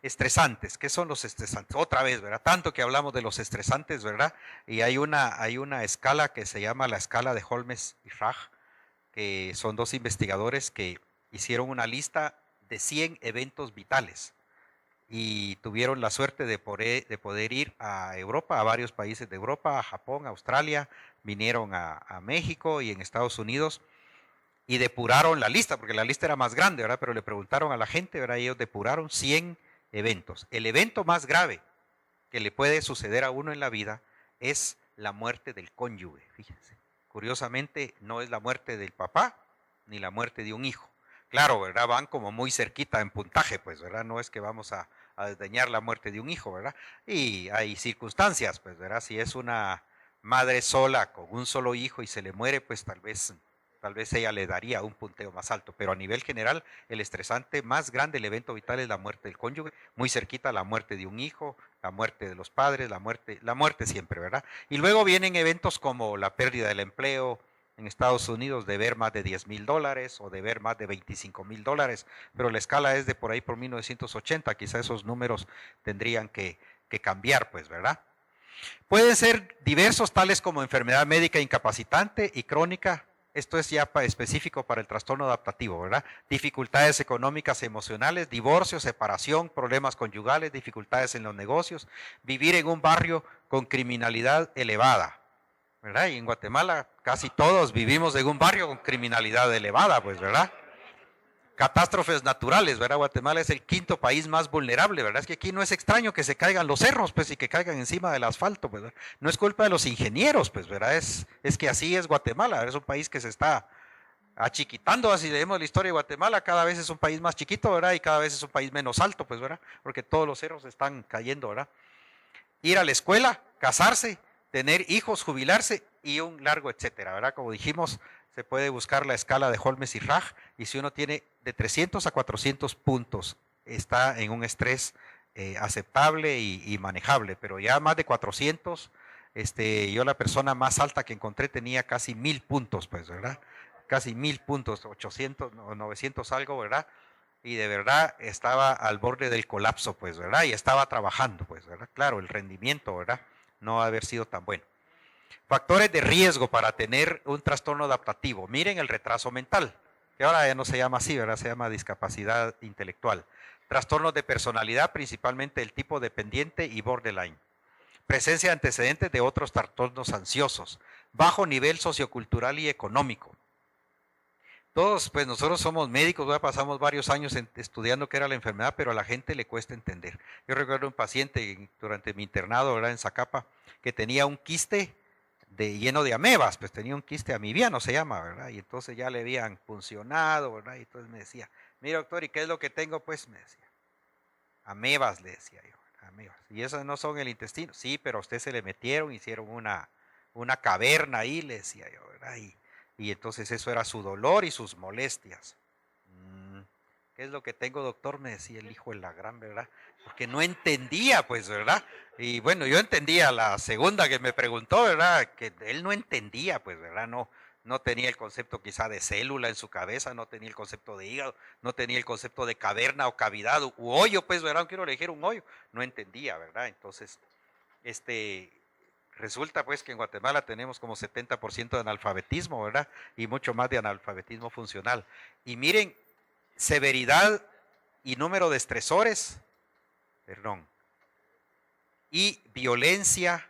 Estresantes, ¿qué son los estresantes? Otra vez, ¿verdad? Tanto que hablamos de los estresantes, ¿verdad? Y hay una escala que se llama la escala de Holmes y Raj, que son dos investigadores que hicieron una lista de 100 eventos vitales y tuvieron la suerte de poder ir a Europa, a varios países de Europa, a Japón, a Australia, vinieron a México y en Estados Unidos y depuraron la lista, porque la lista era más grande, ¿verdad? Pero le preguntaron a la gente, ¿verdad? Y ellos depuraron 100 eventos. El evento más grave que le puede suceder a uno en la vida es la muerte del cónyuge, fíjense. Curiosamente, no es la muerte del papá ni la muerte de un hijo. Claro, ¿verdad? Van como muy cerquita en puntaje, pues, ¿verdad? No es que vamos a desdeñar la muerte de un hijo, ¿verdad? Y hay circunstancias, pues, ¿verdad? Si es una madre sola con un solo hijo y se le muere, pues tal vez ella le daría un punteo más alto, pero a nivel general el estresante más grande, el evento vital es la muerte del cónyuge, muy cerquita la muerte de un hijo, la muerte de los padres, la muerte siempre, ¿verdad? Y luego vienen eventos como la pérdida del empleo en Estados Unidos, de ver más de $10,000 o de ver más de $25,000, pero la escala es de por ahí por 1980, quizá esos números tendrían que cambiar, pues, ¿verdad? Pueden ser diversos, tales como enfermedad médica incapacitante y crónica. Esto es ya específico para el trastorno adaptativo, ¿verdad? Dificultades económicas y emocionales, divorcio, separación, problemas conyugales, dificultades en los negocios, vivir en un barrio con criminalidad elevada, ¿verdad? Y en Guatemala casi todos vivimos en un barrio con criminalidad elevada, pues, ¿verdad? Catástrofes naturales, ¿verdad? Guatemala es el quinto país más vulnerable, ¿verdad? Es que aquí no es extraño que se caigan los cerros, pues, y que caigan encima del asfalto, ¿verdad? No es culpa de los ingenieros, pues, ¿verdad? Es que así es Guatemala, ¿verdad? Es un país que se está achiquitando, así leemos la historia de Guatemala, cada vez es un país más chiquito, ¿verdad? Y cada vez es un país menos alto, pues, ¿verdad? Porque todos los cerros están cayendo, ¿verdad? Ir a la escuela, casarse, tener hijos, jubilarse y un largo etcétera, ¿verdad? Como dijimos, se puede buscar la escala de Holmes y Raj y si uno tiene de 300 a 400 puntos, está en un estrés aceptable y manejable, pero ya más de 400, yo la persona más alta que encontré tenía casi 1000 puntos, pues, ¿verdad? Casi 1000 puntos, 800 o 900 algo, ¿verdad? Y de verdad estaba al borde del colapso, pues, ¿verdad? Y estaba trabajando, pues, ¿verdad? Claro, el rendimiento, ¿verdad? No va a haber sido tan bueno. Factores de riesgo para tener un trastorno adaptativo. Miren el retraso mental, que ahora ya no se llama así, ¿verdad? Se llama discapacidad intelectual. Trastornos de personalidad, principalmente el tipo dependiente y borderline. Presencia de antecedentes de otros trastornos ansiosos. Bajo nivel sociocultural y económico. Todos, pues nosotros somos médicos, ya pasamos varios años estudiando qué era la enfermedad, pero a la gente le cuesta entender. Yo recuerdo un paciente durante mi internado, ¿verdad? En Zacapa, que tenía un quiste lleno de amebas, pues tenía un quiste amibiano, se llama, ¿verdad? Y entonces ya le habían funcionado, ¿verdad? Y entonces me decía, mira doctor, ¿y qué es lo que tengo? Pues me decía, amebas, le decía yo, amebas. Y esas no son el intestino. Sí, pero a usted se le metieron, hicieron una caverna ahí, le decía yo, ¿verdad? Y entonces eso era su dolor y sus molestias. ¿Qué es lo que tengo, doctor? Me decía el hijo de la gran, ¿verdad? Porque no entendía, pues, ¿verdad? Y bueno, yo entendía la segunda que me preguntó, ¿verdad? Que él no entendía, pues, ¿verdad? No tenía el concepto quizá de célula en su cabeza, no tenía el concepto de hígado, no tenía el concepto de caverna o cavidad u hoyo, pues, ¿verdad? No quiero elegir un hoyo, no entendía, ¿verdad? Entonces, resulta pues que en Guatemala tenemos como 70% de analfabetismo, ¿verdad? Y mucho más de analfabetismo funcional. Y miren, severidad y número de estresores, perdón, y violencia,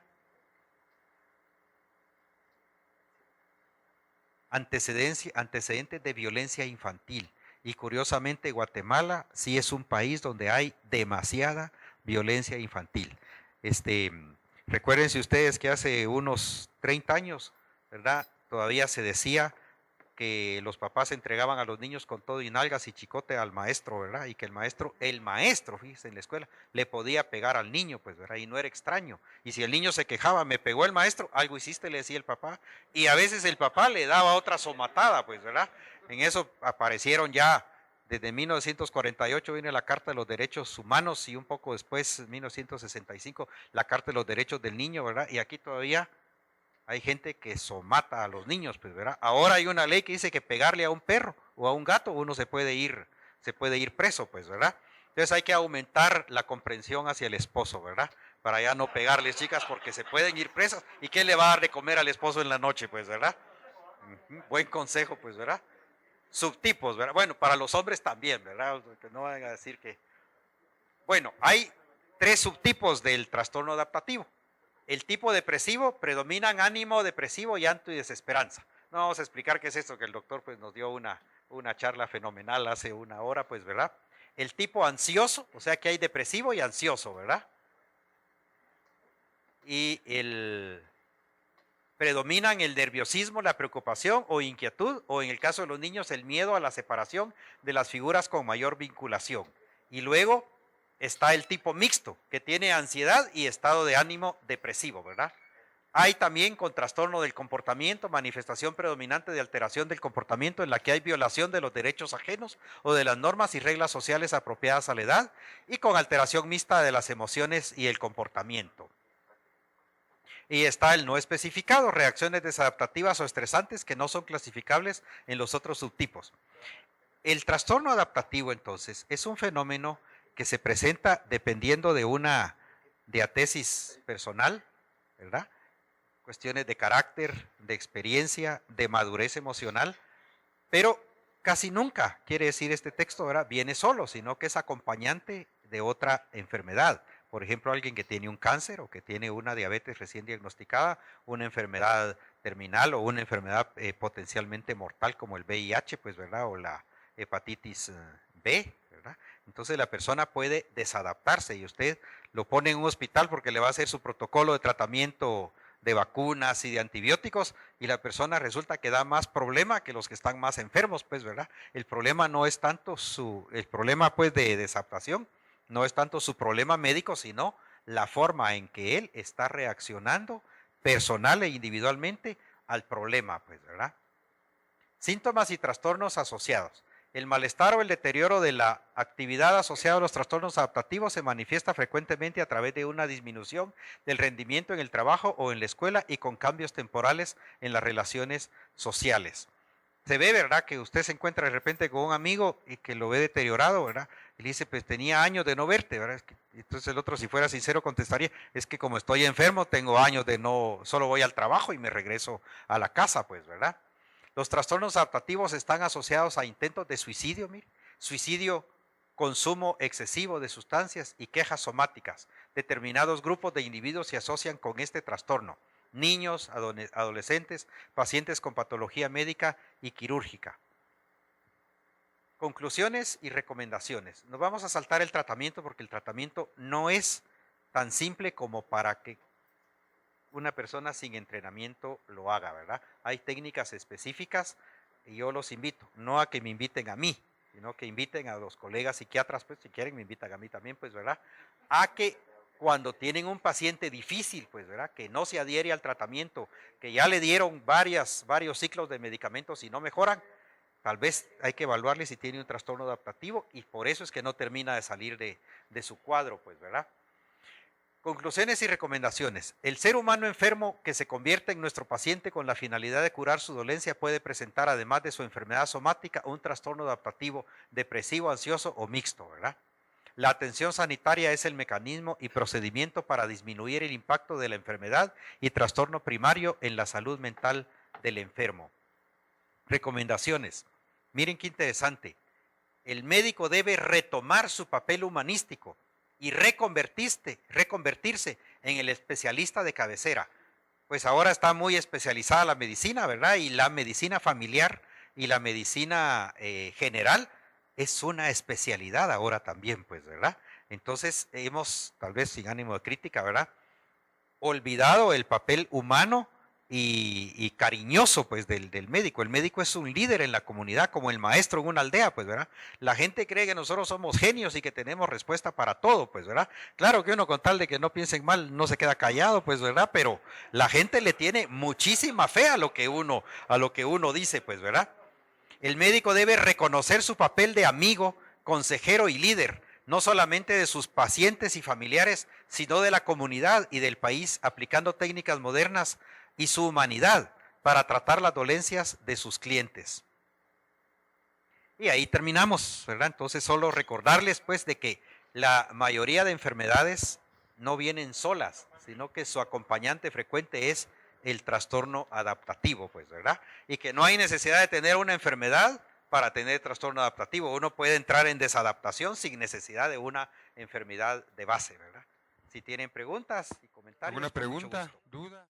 antecedentes de violencia infantil. Y curiosamente Guatemala sí es un país donde hay demasiada violencia infantil. Recuérdense ustedes que hace unos 30 años, ¿verdad? Todavía se decía que los papás entregaban a los niños con todo y nalgas y chicote al maestro, ¿verdad? Y que el maestro, fíjese, en la escuela, le podía pegar al niño, pues, ¿verdad? Y no era extraño. Y si el niño se quejaba, me pegó el maestro, algo hiciste, le decía el papá. Y a veces el papá le daba otra somatada, pues, ¿verdad? En eso aparecieron ya, desde 1948 viene la Carta de los Derechos Humanos y un poco después, 1965, la Carta de los Derechos del Niño, ¿verdad? Y aquí todavía Hay gente que somata a los niños, pues, ¿verdad? Ahora hay una ley que dice que pegarle a un perro o a un gato uno se puede ir preso, pues, ¿verdad? Entonces hay que aumentar la comprensión hacia el esposo, ¿verdad? Para ya no pegarles, chicas, porque se pueden ir presas. ¿Y qué le va a dar de comer al esposo en la noche, pues, verdad? Buen consejo, pues, ¿verdad? Subtipos, ¿verdad? Bueno, para los hombres también, ¿verdad? Que no vayan a decir que... Bueno, hay 3 subtipos del trastorno adaptativo. El tipo depresivo, predominan ánimo depresivo, llanto y desesperanza. No vamos a explicar qué es esto, que el doctor pues nos dio una charla fenomenal hace una hora, pues, ¿verdad? El tipo ansioso, o sea que hay depresivo y ansioso, ¿verdad? Y predominan el nerviosismo, la preocupación o inquietud, o en el caso de los niños, el miedo a la separación de las figuras con mayor vinculación. Y luego está el tipo mixto, que tiene ansiedad y estado de ánimo depresivo, ¿verdad? Hay también con trastorno del comportamiento, manifestación predominante de alteración del comportamiento en la que hay violación de los derechos ajenos o de las normas y reglas sociales apropiadas a la edad, y con alteración mixta de las emociones y el comportamiento. Y está el no especificado, reacciones desadaptativas o estresantes que no son clasificables en los otros subtipos. El trastorno adaptativo, entonces, es un fenómeno que se presenta dependiendo de una diatesis personal, ¿verdad? Cuestiones de carácter, de experiencia, de madurez emocional, pero casi nunca, quiere decir este texto, ¿verdad?, viene solo, sino que es acompañante de otra enfermedad. Por ejemplo, alguien que tiene un cáncer o que tiene una diabetes recién diagnosticada, una enfermedad terminal o una enfermedad potencialmente mortal como el VIH, pues, ¿verdad?, o la hepatitis B, ¿verdad? Entonces la persona puede desadaptarse y usted lo pone en un hospital porque le va a hacer su protocolo de tratamiento de vacunas y de antibióticos, y la persona resulta que da más problema que los que están más enfermos, pues, ¿verdad? El problema no es tanto el problema, pues, de desadaptación, no es tanto su problema médico, sino la forma en que él está reaccionando personal e individualmente al problema, pues, ¿verdad? Síntomas y trastornos asociados. El malestar o el deterioro de la actividad asociada a los trastornos adaptativos se manifiesta frecuentemente a través de una disminución del rendimiento en el trabajo o en la escuela y con cambios temporales en las relaciones sociales. Se ve, ¿verdad?, que usted se encuentra de repente con un amigo y que lo ve deteriorado, ¿verdad? Y le dice, pues tenía años de no verte, ¿verdad? Entonces el otro, si fuera sincero, contestaría, es que como estoy enfermo, tengo años de no, solo voy al trabajo y me regreso a la casa, pues, ¿verdad? Los trastornos adaptativos están asociados a intentos de suicidio, mire, suicidio, consumo excesivo de sustancias y quejas somáticas. Determinados grupos de individuos se asocian con este trastorno: niños, adolescentes, pacientes con patología médica y quirúrgica. Conclusiones y recomendaciones. Nos vamos a saltar el tratamiento porque el tratamiento no es tan simple como para que una persona sin entrenamiento lo haga, ¿verdad? Hay técnicas específicas y yo los invito, no a que me inviten a mí, sino que inviten a los colegas psiquiatras, pues si quieren me invitan a mí también, pues, ¿verdad? A que cuando tienen un paciente difícil, pues, ¿verdad?, que no se adhiere al tratamiento, que ya le dieron varios ciclos de medicamentos y no mejoran, tal vez hay que evaluarle si tiene un trastorno adaptativo y por eso es que no termina de salir de su cuadro, pues, ¿verdad? Conclusiones y recomendaciones. El ser humano enfermo que se convierte en nuestro paciente con la finalidad de curar su dolencia puede presentar, además de su enfermedad somática, un trastorno adaptativo, depresivo, ansioso o mixto, ¿verdad? La atención sanitaria es el mecanismo y procedimiento para disminuir el impacto de la enfermedad y trastorno primario en la salud mental del enfermo. Recomendaciones. Miren qué interesante. El médico debe retomar su papel humanístico y reconvertirse en el especialista de cabecera. Pues ahora está muy especializada la medicina, ¿verdad? Y la medicina familiar y la medicina general es una especialidad ahora también, pues, ¿verdad? Entonces hemos, tal vez sin ánimo de crítica, ¿verdad?, olvidado el papel humano y cariñoso, pues, del médico. El médico es un líder en la comunidad, como el maestro en una aldea, pues, ¿verdad? La gente cree que nosotros somos genios y que tenemos respuesta para todo, pues, ¿verdad? Claro que uno, con tal de que no piensen mal, no se queda callado, pues, ¿verdad? Pero la gente le tiene muchísima fe a lo que uno dice, pues, ¿verdad? El médico debe reconocer su papel de amigo, consejero y líder, no solamente de sus pacientes y familiares, sino de la comunidad y del país, aplicando técnicas modernas y su humanidad para tratar las dolencias de sus clientes. Y ahí terminamos, ¿verdad? Entonces solo recordarles pues de que la mayoría de enfermedades no vienen solas, sino que su acompañante frecuente es el trastorno adaptativo, pues, ¿verdad? Y que no hay necesidad de tener una enfermedad para tener trastorno adaptativo. Uno puede entrar en desadaptación sin necesidad de una enfermedad de base, ¿verdad? Si tienen preguntas y comentarios. ¿Alguna con mucho pregunta, gusto. duda?